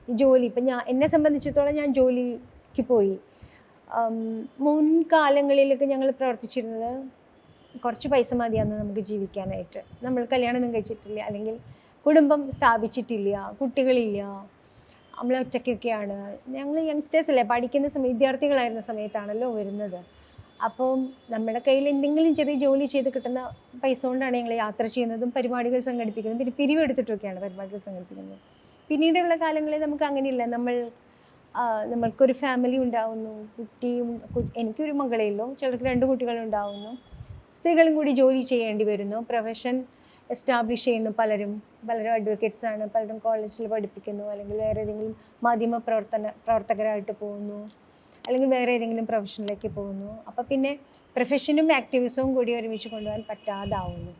ഈ ജോലി, ഇപ്പം എന്നെ സംബന്ധിച്ചിടത്തോളം ഞാൻ ജോലിക്ക് പോയി. മുൻകാലങ്ങളിലൊക്കെ ഞങ്ങൾ പ്രവർത്തിച്ചിരുന്നത് കുറച്ച് പൈസ മതിയാന്ന് നമുക്ക് ജീവിക്കാനായിട്ട്. നമ്മൾ കല്യാണമൊന്നും കഴിച്ചിട്ടില്ല, അല്ലെങ്കിൽ കുടുംബം സ്ഥാപിച്ചിട്ടില്ല, കുട്ടികളില്ല, നമ്മൾ ഒറ്റയ്ക്കൊക്കെയാണ്. ഞങ്ങൾ യങ്സ്റ്റേഴ്സ് അല്ലേ, പഠിക്കുന്ന വിദ്യാർത്ഥികളായിരുന്ന സമയത്താണല്ലോ വരുന്നത്. അപ്പോൾ നമ്മുടെ കയ്യിൽ എന്തെങ്കിലും ചെറിയ ജോലി ചെയ്ത് കിട്ടുന്ന പൈസ കൊണ്ടാണ് ഞങ്ങൾ യാത്ര ചെയ്യുന്നതും പരിപാടികൾ സംഘടിപ്പിക്കുന്നതും. പിന്നെ പിരിവെടുത്തിട്ടൊക്കെയാണ് പരിപാടികൾ സംഘടിപ്പിക്കുന്നത്. പിന്നീടുള്ള കാലങ്ങളിൽ നമുക്ക് അങ്ങനെയില്ല. നമ്മൾ നമ്മൾക്കൊരു ഫാമിലി ഉണ്ടാവുന്നു, കുട്ടിയും എനിക്കൊരു മകളേ ഉള്ളൂ, ചിലർക്ക് 2 കുട്ടികളുണ്ടാവുന്നു, സ്ത്രീകളും കൂടി ജോലി ചെയ്യേണ്ടി വരുന്നു, പ്രൊഫഷൻ എസ്റ്റാബ്ലിഷ് ചെയ്യുന്നു. പലരും അഡ്വക്കേറ്റ്സാണ്, പലരും കോളേജിൽ പഠിപ്പിക്കുന്നു, അല്ലെങ്കിൽ വേറെ ഏതെങ്കിലും പ്രവർത്തകരായിട്ട് പോകുന്നു, അല്ലെങ്കിൽ വേറെ ഏതെങ്കിലും പ്രൊഫഷനിലേക്ക് പോകുന്നു. അപ്പോൾ പിന്നെ പ്രൊഫഷനും ആക്ടിവിസവും കൂടി ഒരുമിച്ച് കൊണ്ടുപോകാൻ പറ്റാതാവുന്നു.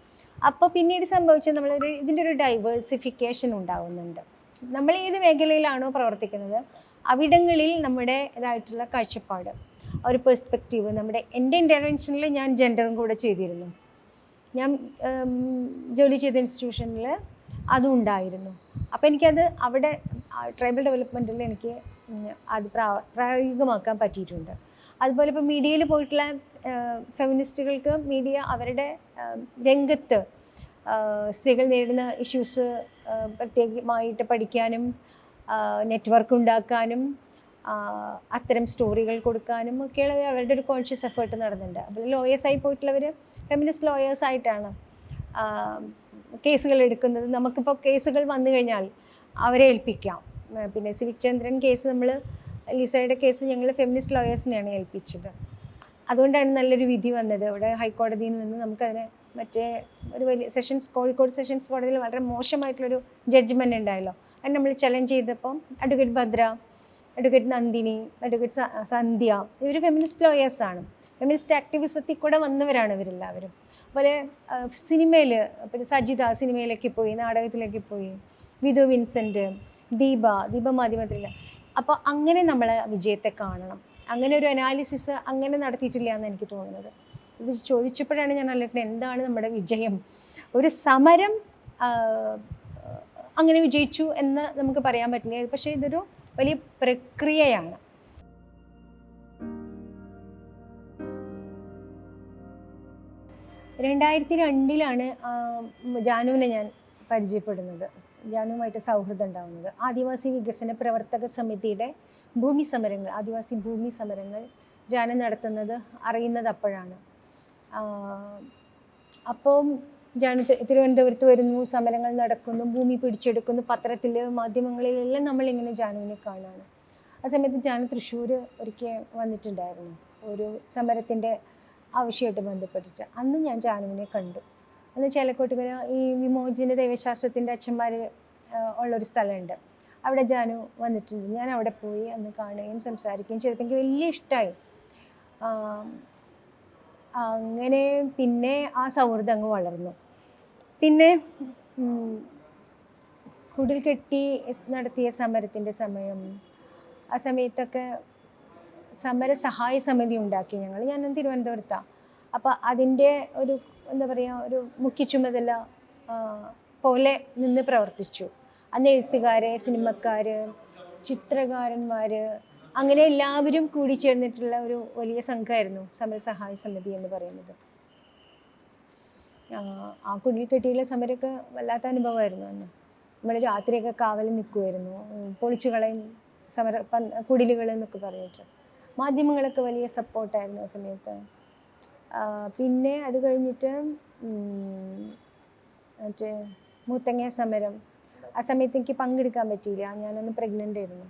അപ്പോൾ പിന്നീട് സംഭവിച്ചത് ഇതിൻ്റെ ഒരു ഡൈവേഴ്സിഫിക്കേഷൻ ഉണ്ടാവുന്നുണ്ട്. നമ്മൾ ഏത് മേഖലയിലാണോ പ്രവർത്തിക്കുന്നത് അവിടങ്ങളിൽ നമ്മുടെ ഇതായിട്ടുള്ള കാഴ്ചപ്പാട്, ഒരു പെർസ്പെക്റ്റീവ്, എൻ്റെ ഇൻ്റർവെൻഷനിൽ ഞാൻ ജെൻഡറും കൂടെ ചെയ്തിരുന്നു. ഞാൻ ജോലി ചെയ്ത ഇൻസ്റ്റിറ്റ്യൂഷനിൽ അതും ഉണ്ടായിരുന്നു. അപ്പോൾ എനിക്കത് അവിടെ ട്രൈബൽ ഡെവലപ്മെൻറ്റിൽ എനിക്ക് അത് പ്രായോഗികമാക്കാൻ പറ്റിയിട്ടുണ്ട്. അതുപോലെ ഇപ്പോൾ മീഡിയയിൽ പോയിട്ടുള്ള ഫെമിനിസ്റ്റുകൾക്ക് മീഡിയ അവരുടെ രംഗത്ത് സ്ത്രീകൾ നേരിടുന്ന ഇഷ്യൂസ് പ്രത്യേകമായിട്ട് പഠിക്കാനും നെറ്റ്വർക്ക് ഉണ്ടാക്കാനും അത്തരം സ്റ്റോറികൾ കൊടുക്കാനും ഒക്കെയുള്ള അവരുടെ ഒരു കോൺഷ്യസ് എഫേർട്ട് നടന്നുണ്ട്. അപ്പോൾ ലോയേഴ്സായി പോയിട്ടുള്ളവർ ഫെമിനിസ്റ്റ് ലോയേഴ്സായിട്ടാണ് കേസുകൾ എടുക്കുന്നത്. നമുക്കിപ്പോൾ കേസുകൾ വന്നു കഴിഞ്ഞാൽ അവരെ ഏൽപ്പിക്കാം. പിന്നെ സിവിക് ചന്ദ്രൻ കേസ്, നമ്മൾ ലിസയുടെ കേസ് ഞങ്ങൾ ഫെമിനിസ്റ്റ് ലോയേഴ്സിനെയാണ് ഏൽപ്പിച്ചത്. അതുകൊണ്ടാണ് നല്ലൊരു വിധി വന്നത്. അവിടെ ഹൈക്കോടതിയിൽ നിന്ന് നമുക്കതിനെ മറ്റേ ഒരു വലിയ കോഴിക്കോട് സെഷൻസ് കോടതിയിൽ വളരെ മോശമായിട്ടുള്ളൊരു ജഡ്ജ്മെൻ്റ് ഉണ്ടായല്ലോ. അത് നമ്മൾ ചലഞ്ച് ചെയ്തപ്പോൾ advocate Bhadra, advocate Nandini, advocate Sandhya, ഇവർ ഫെമിനിസ്റ്റ് ലോയേഴ്സാണ്. ഫെമിനിസ്റ്റ് ആക്ടിവിസത്തിൽ കൂടെ വന്നവരാണ് ഇവരെല്ലാവരും. അതുപോലെ സിനിമയിൽ പിന്നെ സജിത സിനിമയിലേക്ക് പോയി, നാടകത്തിലേക്ക് പോയി, വിധു വിൻസെൻ്റ്, ദീപ മാധ്യമത്തിൽ. അപ്പോൾ അങ്ങനെ നമ്മൾ വിജയത്തെ കാണണം. അങ്ങനെ ഒരു അനാലിസിസ് അങ്ങനെ നടത്തിയിട്ടില്ല എന്ന് എനിക്ക് തോന്നുന്നത്. ഇത് ചോദിച്ചപ്പോഴാണ് ഞാൻ ആലോചിക്കുന്നത്, എന്താണ് നമ്മുടെ വിജയം? ഒരു സമരം അങ്ങനെ വിജയിച്ചു എന്ന് നമുക്ക് പറയാൻ പറ്റില്ല. പക്ഷേ ഇതൊരു വലിയ പ്രക്രിയയാണ്. രണ്ടായിരത്തി 2002 ജാനുവിനെ ഞാൻ പരിചയപ്പെടുന്നത്, ജാനുവുമായിട്ട് സൗഹൃദം ഉണ്ടാകുന്നത്. ആദിവാസി വികസന പ്രവർത്തക സമിതിയുടെ ഭൂമി സമരങ്ങൾ, ആദിവാസി ഭൂമി സമരങ്ങൾ ജാന നടത്തുന്നത് അറിയുന്നത് അപ്പോഴാണ്. അപ്പോൾ ജാന തിരുവനന്തപുരത്ത് വരുന്നു, സമരങ്ങൾ നടക്കുന്നു, ഭൂമി പിടിച്ചെടുക്കുന്നു, പത്രത്തിൽ മാധ്യമങ്ങളിലെല്ലാം നമ്മളിങ്ങനെ ജാനുവിനെ കാണുകയാണ്. ആ സമയത്ത് ജാന തൃശ്ശൂർ ഒരിക്കൽ വന്നിട്ടുണ്ടായിരുന്നു ഒരു സമരത്തിൻ്റെ ആവശ്യമായിട്ട് ബന്ധപ്പെട്ടിട്ട്. അന്ന് ഞാൻ ജാനുവിനെ കണ്ടു. അന്ന് ചേലക്കോട്ടുകര ഈ വിമോചന ദൈവശാസ്ത്രത്തിൻ്റെ അച്ഛന്മാർ ഉള്ളൊരു സ്ഥലമുണ്ട്, അവിടെ ജാനു വന്നിട്ടുണ്ട്. ഞാൻ അവിടെ പോയി അന്ന് കാണുകയും സംസാരിക്കുകയും ചെയ്തപ്പോൾ എനിക്ക് വലിയ ഇഷ്ടമായി. അങ്ങനെ പിന്നെ ആ സൗഹൃദം അങ്ങ് വളർന്നു. പിന്നെ കുടിൽ കെട്ടി നടത്തിയ സമരത്തിൻ്റെ സമയം, ആ സമയത്തൊക്കെ സമര സഹായ സമിതി ഉണ്ടാക്കി ഞാൻ തിരുവനന്തപുരത്താണ്. അപ്പോൾ അതിൻ്റെ ഒരു എന്താ പറയുക, ഒരു മുഖ്യ ചുമതല പോലെ നിന്ന് പ്രവർത്തിച്ചു. അന്ന് എഴുത്തുകാരെ, സിനിമക്കാർ, ചിത്രകാരന്മാർ, അങ്ങനെ എല്ലാവരും കൂടി ചേർന്നിട്ടുള്ള ഒരു വലിയ സംഘമായിരുന്നു സമരസഹായ സമിതി എന്ന് പറയുന്നത്. ആ കുടിൽ കെട്ടിയുള്ള സമരമൊക്കെ വല്ലാത്ത അനുഭവമായിരുന്നു. അന്ന് നമ്മൾ രാത്രിയൊക്കെ കാവൽ നിൽക്കുമായിരുന്നു, പൊളിച്ചു കളയും കുടിലുകൾ എന്നൊക്കെ പറഞ്ഞിട്ട്. മാധ്യമങ്ങളൊക്കെ വലിയ സപ്പോർട്ടായിരുന്നു ആ സമയത്ത്. പിന്നെ അത് കഴിഞ്ഞിട്ട് മറ്റേ മുത്തങ്ങ സമരം, ആ സമയത്ത് എനിക്ക് പങ്കെടുക്കാൻ പറ്റിയില്ല, ഞാനന്ന് പ്രഗ്നൻ്റ് ആയിരുന്നു.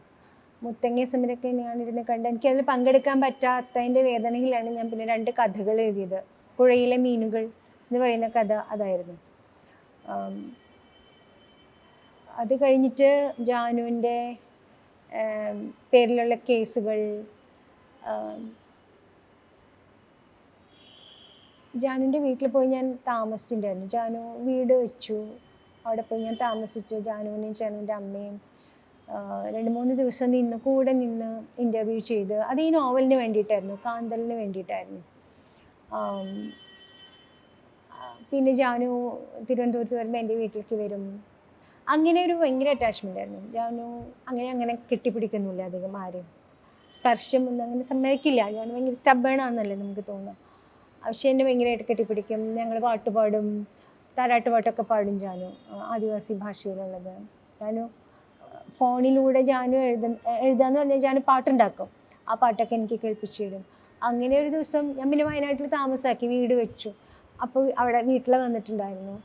മുത്തങ്ങ സമരമൊക്കെ ഞാനിരുന്ന് കണ്ട് എനിക്കതിൽ പങ്കെടുക്കാൻ പറ്റാത്തതിൻ്റെ വേദനയിലാണ് ഞാൻ പിന്നെ 2 കഥകൾ എഴുതിയത്. പുഴയിലെ മീനുകൾ എന്ന് പറയുന്ന കഥ അതായിരുന്നു. അത് കഴിഞ്ഞിട്ട് ജാനുവിൻ്റെ പേരിലുള്ള കേസുകൾ, ജാനുവിൻ്റെ വീട്ടിൽ പോയി ഞാൻ താമസിച്ചിട്ടുണ്ടായിരുന്നു. ജാനു വീട് വെച്ചു, അവിടെ പോയി ഞാൻ താമസിച്ചു. ജാനുവിനെയും ജാനുവിൻ്റെ അമ്മയും 2-3 ദിവസം കൂടെ നിന്ന് ഇൻ്റർവ്യൂ ചെയ്ത്. അത് ഈ നോവലിന് വേണ്ടിയിട്ടായിരുന്നു, കാന്തലിന് വേണ്ടിയിട്ടായിരുന്നു. പിന്നെ ജാനു തിരുവനന്തപുരത്ത് വരുമ്പോൾ എൻ്റെ വീട്ടിലേക്ക് വരും. അങ്ങനെ ഒരു ഭയങ്കര അറ്റാച്ച്മെൻ്റ് ആയിരുന്നു. ജാനു അങ്ങനെ കെട്ടിപ്പിടിക്കുന്നില്ല അധികം ആരെയും, സ്പർശം ഒന്നും അങ്ങനെ സമ്മതിക്കില്ല. ഞാൻ ഭയങ്കര സ്റ്റബേണാണെന്നല്ലേ നമുക്ക് തോന്നുക. പക്ഷേ എന്നെ ഭയങ്കരമായിട്ട് കെട്ടിപ്പിടിക്കും. ഞങ്ങൾ പാട്ട് പാടും, താരാട്ട് പാട്ടൊക്കെ പാടും ജാനു, ആദിവാസി ഭാഷയിലുള്ളത്. ജാനു ഫോണിലൂടെ ജാനു എഴുതാന്ന് പറഞ്ഞാൽ ജാനു പാട്ടുണ്ടാക്കും, ആ പാട്ടൊക്കെ എനിക്ക് കേൾപ്പിച്ചു തരും. അങ്ങനെ ഒരു ദിവസം ഞാൻ പിന്നെ വയനാട്ടിൽ താമസാക്കി, വീട് വെച്ചു. അപ്പോൾ അവിടെ വീട്ടിൽ വന്നിട്ടുണ്ടായിരുന്നു.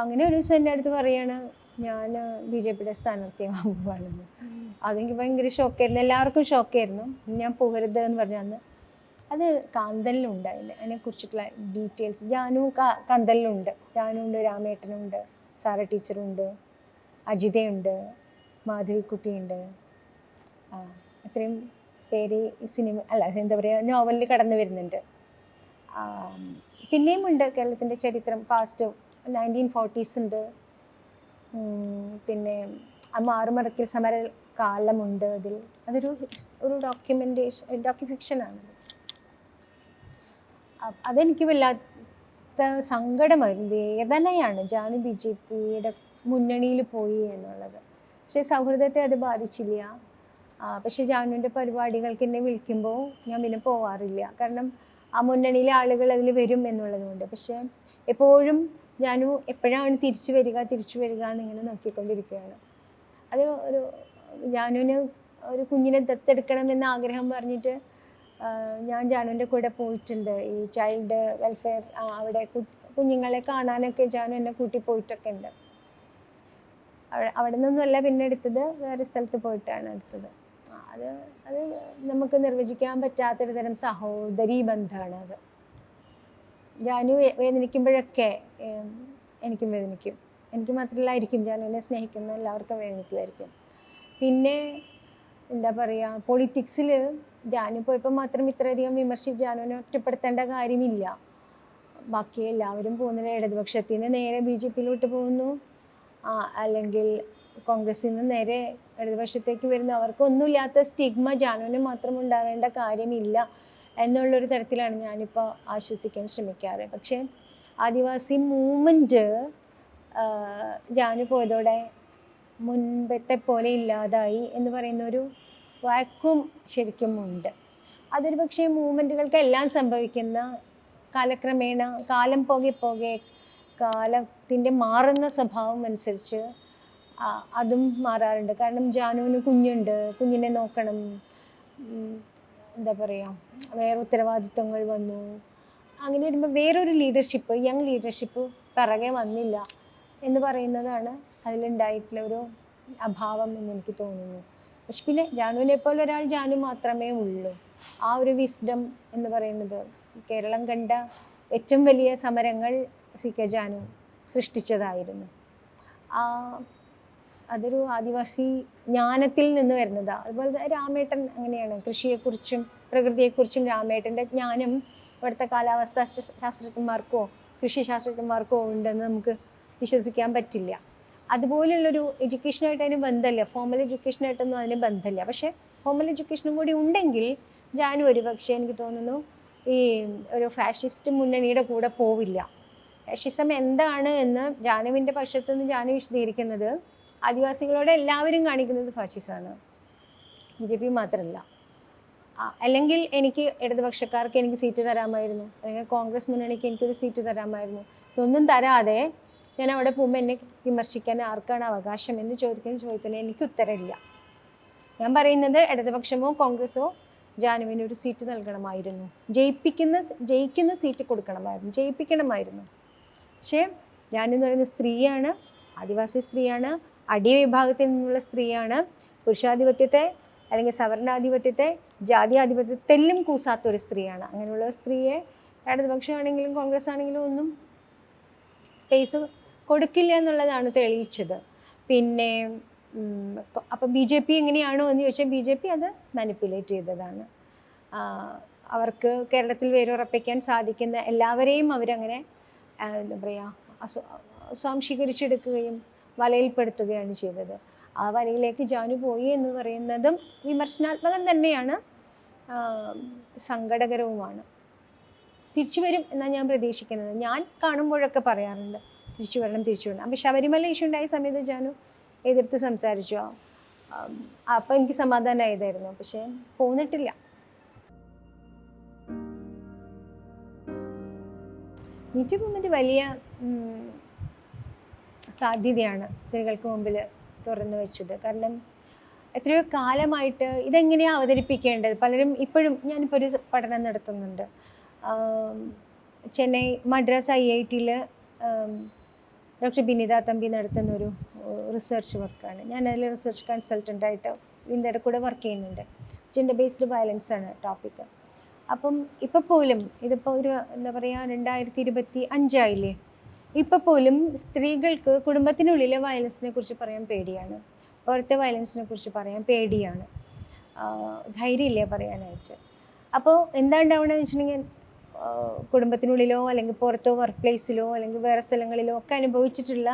അങ്ങനെ ഒരു ദിവസം എൻ്റെ അടുത്ത് പറയാണ്, ഞാൻ ബി ജെ പിയുടെ സ്ഥാനാർത്ഥിയാകാൻ പോവാണെന്ന്. അതെനിക്ക് ഭയങ്കര ഷോക്കായിരുന്നു, എല്ലാവർക്കും ഷോക്കായിരുന്നു. ഞാൻ പോകരുത് എന്ന് പറഞ്ഞു. അന്ന് അത് കാന്തലിലുണ്ട്, അതിനെക്കുറിച്ചിട്ടുള്ള ഡീറ്റെയിൽസ്. ജാനു കാന്തലിലുണ്ട്, ജാനുണ്ട്, രാമേട്ടനുണ്ട്, സാറ ടീച്ചറുണ്ട്, അജിതയുണ്ട്, മാധവിക്കുട്ടിയുണ്ട്. അത്രയും പേര് ഈ സിനിമ അല്ല എന്താ പറയുക നോവലിൽ കടന്നു വരുന്നുണ്ട്. പിന്നെയും ഉണ്ട് കേരളത്തിൻ്റെ ചരിത്രം, പാസ്റ്റ് 1940s ഉണ്ട്. പിന്നെ മാറുമറയ്ക്കൽ സമര കാലമുണ്ട് അതിൽ. അതൊരു ഡോക്യുഫിക്ഷനാണ്. അതെനിക്ക് വല്ലാത്ത സങ്കടമായിരുന്നു, വേദനയാണ് ജാനു ബി ജെ പിയുടെ മുന്നണിയിൽ പോയി എന്നുള്ളത്. പക്ഷേ സൗഹൃദത്തെ അത് ബാധിച്ചില്ല. പക്ഷേ ജാനുവിൻ്റെ പരിപാടികൾക്ക് എന്നെ വിളിക്കുമ്പോൾ ഞാൻ പിന്നെ പോവാറില്ല, കാരണം ആ മുന്നണിയിലെ ആളുകൾ അതിൽ വരും എന്നുള്ളത് കൊണ്ട്. പക്ഷേ എപ്പോഴും ജാനു എപ്പോഴാണ് തിരിച്ചു വരിക എന്നിങ്ങനെ നോക്കിക്കൊണ്ടിരിക്കുകയാണ്. അത് ഒരു ജാനുവിന് ഒരു കുഞ്ഞിനെ ദത്തെടുക്കണമെന്ന ആഗ്രഹം പറഞ്ഞിട്ട് ഞാൻ ജാനുവിൻ്റെ കൂടെ പോയിട്ടുണ്ട്. ഈ ചൈൽഡ് വെൽഫെയർ അവിടെ കുഞ്ഞുങ്ങളെ കാണാനൊക്കെ ജാനു എന്നെ കൂട്ടി പോയിട്ടൊക്കെ ഉണ്ട്. അവിടെ നിന്നൊന്നുമല്ല പിന്നെ എടുത്തത്, വേറെ സ്ഥലത്ത് പോയിട്ടാണ് എടുത്തത്. അത് നമുക്ക് നിർവചിക്കാൻ പറ്റാത്തൊരു തരം സഹോദരീ ബന്ധമാണ് അത്. ജാനു വേദനിക്കുമ്പോഴൊക്കെ എനിക്കും വേദനിക്കും. എനിക്ക് മാത്രമല്ലായിരിക്കും, ജാനുവിനെ സ്നേഹിക്കുന്ന എല്ലാവർക്കും വേദനിക്കുമായിരിക്കും. പിന്നെ എന്താ പറയുക, പൊളിറ്റിക്സിൽ ജാനു പോയപ്പോൾ മാത്രം ഇത്രയധികം വിമർശിച്ച് ജാനുവിനെ ഒറ്റപ്പെടുത്തേണ്ട കാര്യമില്ല. ബാക്കി എല്ലാവരും പോകുന്നത് ഇടതുപക്ഷത്തിൽ നിന്ന് നേരെ ബി ജെ പിയിലോട്ട് പോകുന്നു, അല്ലെങ്കിൽ കോൺഗ്രസിൽ നിന്ന് നേരെ ഇടതുപക്ഷത്തേക്ക് വരുന്നു. അവർക്കൊന്നുമില്ലാത്ത സ്റ്റിഗ്മ ജാനുവിന് മാത്രം ഉണ്ടാവേണ്ട കാര്യമില്ല എന്നുള്ളൊരു തരത്തിലാണ് ഞാനിപ്പോൾ ആശ്വസിക്കാൻ ശ്രമിക്കാറ്. പക്ഷേ ആദിവാസി മൂവ്മെൻറ്റ് ജാനു പോയതോടെ മുൻപത്തെ പോലെ ഇല്ലാതായി എന്ന് പറയുന്നൊരു വാക്വം ശരിക്കും ഉണ്ട്. അതൊരു പക്ഷേ മൂവ്മെൻറ്റുകൾക്ക് എല്ലാം സംഭവിക്കുന്ന കാലക്രമേണ കാലം പോകെ കാലത്തിൻ്റെ മാറുന്ന സ്വഭാവം അനുസരിച്ച് അതും മാറാറുണ്ട്. കാരണം ജാനുവിന് കുഞ്ഞുണ്ട്, കുഞ്ഞിനെ നോക്കണം, എന്താ പറയുക, വേറെ ഉത്തരവാദിത്വങ്ങൾ വന്നു. അങ്ങനെ വരുമ്പോൾ വേറൊരു ലീഡർഷിപ്പ്, യങ് ലീഡർഷിപ്പ് പിറകെ വന്നില്ല എന്ന് പറയുന്നതാണ് അതിലുണ്ടായിട്ടുള്ള ഒരു അഭാവം എന്ന് എനിക്ക് തോന്നുന്നു. പക്ഷെ പിന്നെ ജാനുവിനെ പോലെ ഒരാൾ ജാനു മാത്രമേ ഉള്ളൂ. ആ ഒരു വിസ്ഡം എന്ന് പറയുന്നത് കേരളം കണ്ട ഏറ്റവും വലിയ സമരങ്ങൾ സി കെ ജാനു സൃഷ്ടിച്ചതായിരുന്നു. അതൊരു ആദിവാസി ജ്ഞാനത്തിൽ നിന്ന് വരുന്നതാണ്. അതുപോലെ രാമേട്ടൻ അങ്ങനെയാണ്, കൃഷിയെക്കുറിച്ചും പ്രകൃതിയെക്കുറിച്ചും രാമേട്ടൻ്റെ ജ്ഞാനം ഇവിടുത്തെ കാലാവസ്ഥാ ശാസ്ത്രജ്ഞന്മാർക്കോ കൃഷി ശാസ്ത്രജ്ഞന്മാർക്കോ ഉണ്ടെന്ന് നമുക്ക് വിശ്വസിക്കാൻ പറ്റില്ല. അതുപോലുള്ളൊരു എഡ്യൂക്കേഷനായിട്ട് അതിന് ബന്ധമില്ല, ഫോമൽ എഡ്യൂക്കേഷനായിട്ടൊന്നും അതിന് ബന്ധമില്ല. പക്ഷേ ഫോമൽ എഡ്യൂക്കേഷനും കൂടി ഉണ്ടെങ്കിൽ ജാനു ഒരു പക്ഷേ എനിക്ക് തോന്നുന്നു ഈ ഒരു ഫാഷിസ്റ്റ് മുന്നണിയുടെ കൂടെ പോവില്ല. ഫാഷിസം എന്താണ് എന്ന് ജാനുവിൻ്റെ പക്ഷത്തു നിന്ന് ജാനു വിശദീകരിക്കുന്നത് ആദിവാസികളോട് എല്ലാവരും കാണിക്കുന്നത് ഫാഷിസമാണ്, ബി ജെ പി മാത്രമല്ല. അല്ലെങ്കിൽ എനിക്ക് ഇടതുപക്ഷക്കാർക്ക് എനിക്ക് സീറ്റ് തരാമായിരുന്നു, അല്ലെങ്കിൽ കോൺഗ്രസ് മുന്നണിക്ക് എനിക്കൊരു സീറ്റ് തരാമായിരുന്നു. ഇതൊന്നും തരാതെ ഞാൻ അവിടെ പോകുമ്പോൾ എന്നെ വിമർശിക്കാൻ ആർക്കാണ് അവകാശം എന്ന് ചോദിക്കുന്ന ചോദ്യത്തിന് എനിക്ക് ഉത്തരമില്ല. ഞാൻ പറയുന്നത് ഇടതുപക്ഷമോ കോൺഗ്രസോ ജാനുവിന് ഒരു സീറ്റ് നൽകണമായിരുന്നു, ജയിക്കുന്ന സീറ്റ് ജയിപ്പിക്കണമായിരുന്നു. പക്ഷേ ജാനു എന്ന് പറയുന്ന സ്ത്രീയാണ്, ആദിവാസി സ്ത്രീയാണ്, അടിയ വിഭാഗത്തിൽ നിന്നുള്ള സ്ത്രീയാണ്. പുരുഷാധിപത്യത്തെ അല്ലെങ്കിൽ സവർണാധിപത്യത്തെ ജാതിയാധിപത്യത്തെ തെല്ലും കൂസാത്തൊരു സ്ത്രീയാണ്. അങ്ങനെയുള്ള സ്ത്രീയെ ഇടതുപക്ഷമാണെങ്കിലും കോൺഗ്രസ് ആണെങ്കിലും ഒന്നും സ്പേസ് കൊടുക്കില്ല എന്നുള്ളതാണ് തെളിയിച്ചത്. പിന്നെ അപ്പോൾ ബി ജെ പി എങ്ങനെയാണോ എന്ന് ചോദിച്ചാൽ ബി ജെ പി അത് മാനിപ്പുലേറ്റ് ചെയ്തതാണ്. അവർക്ക് കേരളത്തിൽ വേരുറപ്പിക്കാൻ സാധിക്കുന്ന എല്ലാവരെയും അവരങ്ങനെ എന്താ പറയുക സ്വാംശീകരിച്ചെടുക്കുകയും വലയിൽപ്പെടുത്തുകയാണ് ചെയ്തത്. ആ വലയിലേക്ക് ജാനു പോയി എന്ന് പറയുന്നതും വിമർശനാത്മകം തന്നെയാണ്, സങ്കടകരവുമാണ്. തിരിച്ചു വരും എന്നാണ് ഞാൻ പ്രതീക്ഷിക്കുന്നത്. ഞാൻ കാണുമ്പോഴൊക്കെ പറയാറുണ്ട് തിരിച്ചു വരണം. അപ്പോൾ ശബരിമല ഇഷ്യൂ ഉണ്ടായ സമയത്ത് ജാനു എതിർത്ത് സംസാരിച്ചു. അപ്പം എനിക്ക് സമാധാനമായതായിരുന്നു. പക്ഷേ പോന്നിട്ടില്ല. മീറ്റു മൂവ്മെൻറ്റ് വലിയ സാധ്യതയാണ് സ്ത്രീകൾക്ക് മുമ്പിൽ തുറന്നു വെച്ചത്. കാരണം എത്രയോ കാലമായിട്ട് ഇതെങ്ങനെയാണ് അവതരിപ്പിക്കേണ്ടത്. പലരും ഇപ്പോഴും, ഞാനിപ്പോൾ ഒരു പഠനം നടത്തുന്നുണ്ട് ചെന്നൈ മദ്രാസ് IIT ഡോക്ടർ ബിനിത തമ്പി നടത്തുന്നൊരു റിസർച്ച് വർക്കാണ്. ഞാൻ അതിൽ റിസർച്ച് കൺസൾട്ടൻ്റായിട്ട് ഇതിൻ്റെ കൂടെ വർക്ക് ചെയ്യുന്നുണ്ട്. ജെൻഡർ ബേസ്ഡ് വയലൻസ് ആണ് ടോപ്പിക്ക്. അപ്പം ഇപ്പോൾ പോലും ഇതിപ്പോൾ ഒരു എന്താ പറയുക 2025 ആയില്ലേ, ഇപ്പോൾ പോലും സ്ത്രീകൾക്ക് കുടുംബത്തിനുള്ളിലെ വയലൻസിനെ കുറിച്ച് പറയാൻ പേടിയാണ്, പുറത്തെ വയലൻസിനെ കുറിച്ച് പറയാൻ പേടിയാണ്, ധൈര്യമില്ല പറയാനായിട്ട്. അപ്പോൾ എന്താ ഉണ്ടാവണമെന്ന് വെച്ചിട്ടുണ്ടെങ്കിൽ കുടുംബത്തിനുള്ളിലോ അല്ലെങ്കിൽ പുറത്തോ വർക്ക് പ്ലേസിലോ അല്ലെങ്കിൽ വേറെ സ്ഥലങ്ങളിലോ ഒക്കെ അനുഭവിച്ചിട്ടുള്ള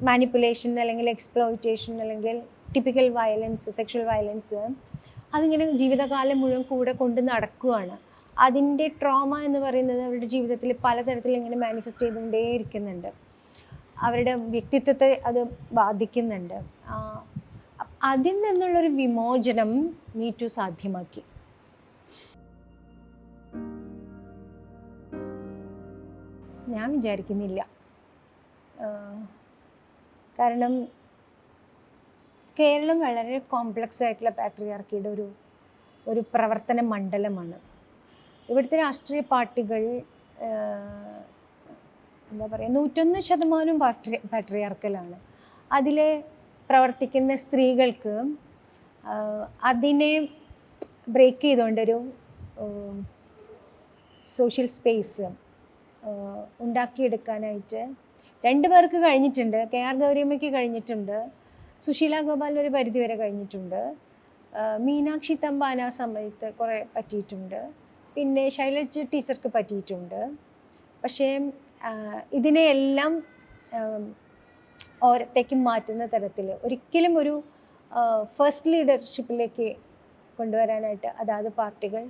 മാനിപ്പുലേഷൻ അല്ലെങ്കിൽ എക്സ്പ്ലോയിറ്റേഷൻ അല്ലെങ്കിൽ ടിപ്പിക്കൽ വയലൻസ്, സെക്ഷൽ വയലൻസ് അതിങ്ങനെ ജീവിതകാലം മുഴുവൻ കൂടെ കൊണ്ട് നടക്കുകയാണ്. അതിൻ്റെ ട്രോമ എന്ന് പറയുന്നത് അവരുടെ ജീവിതത്തിൽ പലതരത്തിൽ ഇങ്ങനെ മാനിഫെസ്റ്റ് ചെയ്തുകൊണ്ടേയിരിക്കുന്നുണ്ട്. അവരുടെ വ്യക്തിത്വത്തെ അത് ബാധിക്കുന്നുണ്ട്. അതിൽ നിന്നുള്ളൊരു വിമോചനം മീ ടു സാധ്യമാക്കി. ഞാൻ വിചാരിക്കുന്നില്ല. കാരണം കേരളം വളരെ കോംപ്ലക്സ് ആയിട്ടുള്ള പാട്രിയാർക്കിയുടെ ഒരു പ്രവർത്തന മണ്ഡലമാണ്. ഇവിടുത്തെ രാഷ്ട്രീയ പാർട്ടികൾ എന്താ പറയുക 101% പാട്രിയാർക്കലാണ്. അതിൽ പ്രവർത്തിക്കുന്ന സ്ത്രീകൾക്ക് അതിനെ ബ്രേക്ക് ചെയ്തുകൊണ്ടൊരു സോഷ്യൽ സ്പേസ് ഉണ്ടാക്കിയെടുക്കാനായിട്ട് 2 പേർക്ക് കഴിഞ്ഞിട്ടുണ്ട്. KR ഗൗരിയമ്മയ്ക്ക് കഴിഞ്ഞിട്ടുണ്ട്, സുശീല ഗോപാലിന് ഒരു പരിധിവരെ കഴിഞ്ഞിട്ടുണ്ട്, മീനാക്ഷി തമ്പാന സമയത്ത് കുറേ പറ്റിയിട്ടുണ്ട്, പിന്നെ ശൈലജ ടീച്ചർക്ക് പറ്റിയിട്ടുണ്ട്. പക്ഷേ ഇതിനെയെല്ലാം ഓരത്തേക്കും മാറ്റുന്ന തരത്തിൽ ഒരിക്കലും ഒരു ഫസ്റ്റ് ലീഡർഷിപ്പിലേക്ക് കൊണ്ടുവരാനായിട്ട് അതാത് പാർട്ടികൾ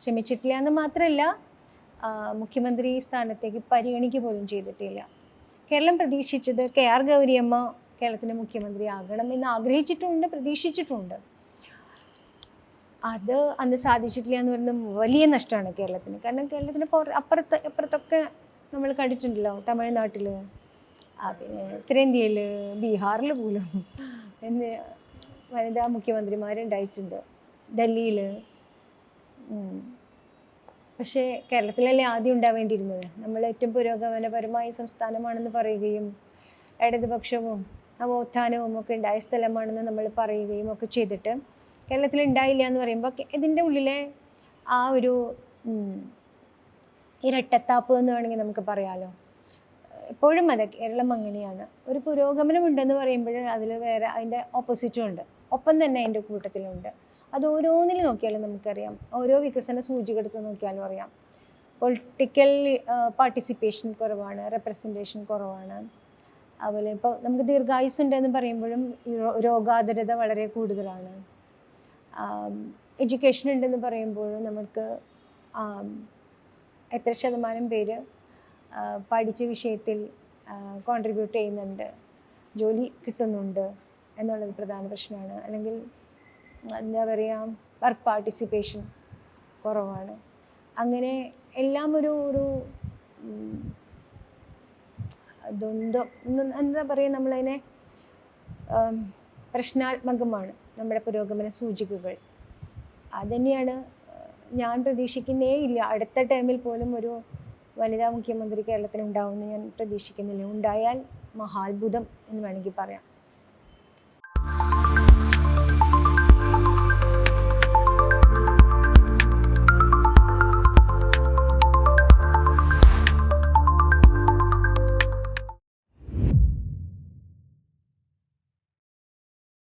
ശ്രമിച്ചിട്ടില്ല എന്ന് മാത്രമല്ല മുഖ്യമന്ത്രി സ്ഥാനത്തേക്ക് പരിഗണിക്കുക പോലും ചെയ്തിട്ടില്ല. കേരളം പ്രതീക്ഷിച്ചത് KR ഗൗരിയമ്മ കേരളത്തിൻ്റെ മുഖ്യമന്ത്രി ആകണം എന്ന് ആഗ്രഹിച്ചിട്ടുണ്ട്, പ്രതീക്ഷിച്ചിട്ടുണ്ട്. അത് അന്ന് സാധിച്ചിട്ടില്ല എന്ന് പറയുന്നത് വലിയ നഷ്ടമാണ് കേരളത്തിന്. കാരണം കേരളത്തിന് അപ്പുറത്തൊക്കെ നമ്മൾ കണ്ടിട്ടുണ്ടല്ലോ, തമിഴ്നാട്ടിൽ, പിന്നെ ഉത്തരേന്ത്യയിൽ, ബീഹാറിൽ പോലും എന്ന് വനിതാ മുഖ്യമന്ത്രിമാരുണ്ടായിട്ടുണ്ട്, ഡൽഹിയിൽ. പക്ഷേ കേരളത്തിലല്ലേ ആദ്യം ഉണ്ടാവേണ്ടിയിരുന്നത്. നമ്മൾ ഏറ്റവും പുരോഗമനപരമായ സംസ്ഥാനമാണെന്ന് പറയുകയും ഇടതുപക്ഷവും നവോത്ഥാനവും ഒക്കെ ഉണ്ടായ സ്ഥലമാണെന്ന് നമ്മൾ പറയുകയും ഒക്കെ ചെയ്തിട്ട് കേരളത്തിൽ ഉണ്ടായില്ല എന്ന് പറയുമ്പോൾ ഇതിൻ്റെ ഉള്ളിലെ ആ ഒരു ഇരട്ടത്താപ്പ് എന്ന് വേണമെങ്കിൽ നമുക്ക് പറയാമല്ലോ. എപ്പോഴും അതെ, കേരളം അങ്ങനെയാണ്. ഒരു പുരോഗമനം ഉണ്ടെന്ന് പറയുമ്പോൾ അതിൽ വേറെ അതിൻ്റെ ഓപ്പോസിറ്റും ഉണ്ട്, ഒപ്പം തന്നെ അതിൻ്റെ കൂട്ടത്തിലുണ്ട്. അത് ഓരോന്നിൽ നോക്കിയാലും നമുക്കറിയാം, ഓരോ വികസന സൂചിക എടുത്ത് നോക്കിയാലും അറിയാം. പൊളിറ്റിക്കൽ പാർട്ടിസിപ്പേഷൻ കുറവാണ്, റെപ്രസെൻറ്റേഷൻ കുറവാണ്. അതുപോലെ ഇപ്പോൾ നമുക്ക് ദീർഘായുസ് ഉണ്ടെന്ന് പറയുമ്പോഴും രോഗാതുരത വളരെ കൂടുതലാണ്. എഡ്യൂക്കേഷൻ ഉണ്ടെന്ന് പറയുമ്പോഴും നമുക്ക് എത്ര ശതമാനം പേര് പഠിച്ച വിഷയത്തിൽ കോൺട്രിബ്യൂട്ട് ചെയ്യുന്നുണ്ട്, ജോലി കിട്ടുന്നുണ്ട് എന്നുള്ളത് പ്രധാന പ്രശ്നമാണ്. അല്ലെങ്കിൽ എന്താ പറയുക, വർക്ക് പാർട്ടിസിപ്പേഷൻ കുറവാണ്. അങ്ങനെ എല്ലാം ഒരു ദ്വന്ദ്വം എന്താ പറയുക, നമ്മളതിനെ പ്രശ്നാത്മകമാണ് നമ്മുടെ പുരോഗമന സൂചികകൾ. അതുതന്നെയാണ് ഞാൻ പ്രതീക്ഷിക്കുന്നേ ഇല്ല. അടുത്ത ടൈമിൽ പോലും ഒരു വനിതാ മുഖ്യമന്ത്രി കേരളത്തിൽ ഉണ്ടാവുമെന്ന് ഞാൻ പ്രതീക്ഷിക്കുന്നില്ല. ഉണ്ടായാൽ മഹാത്ഭുതം എന്ന് വേണമെങ്കിൽ പറയാം.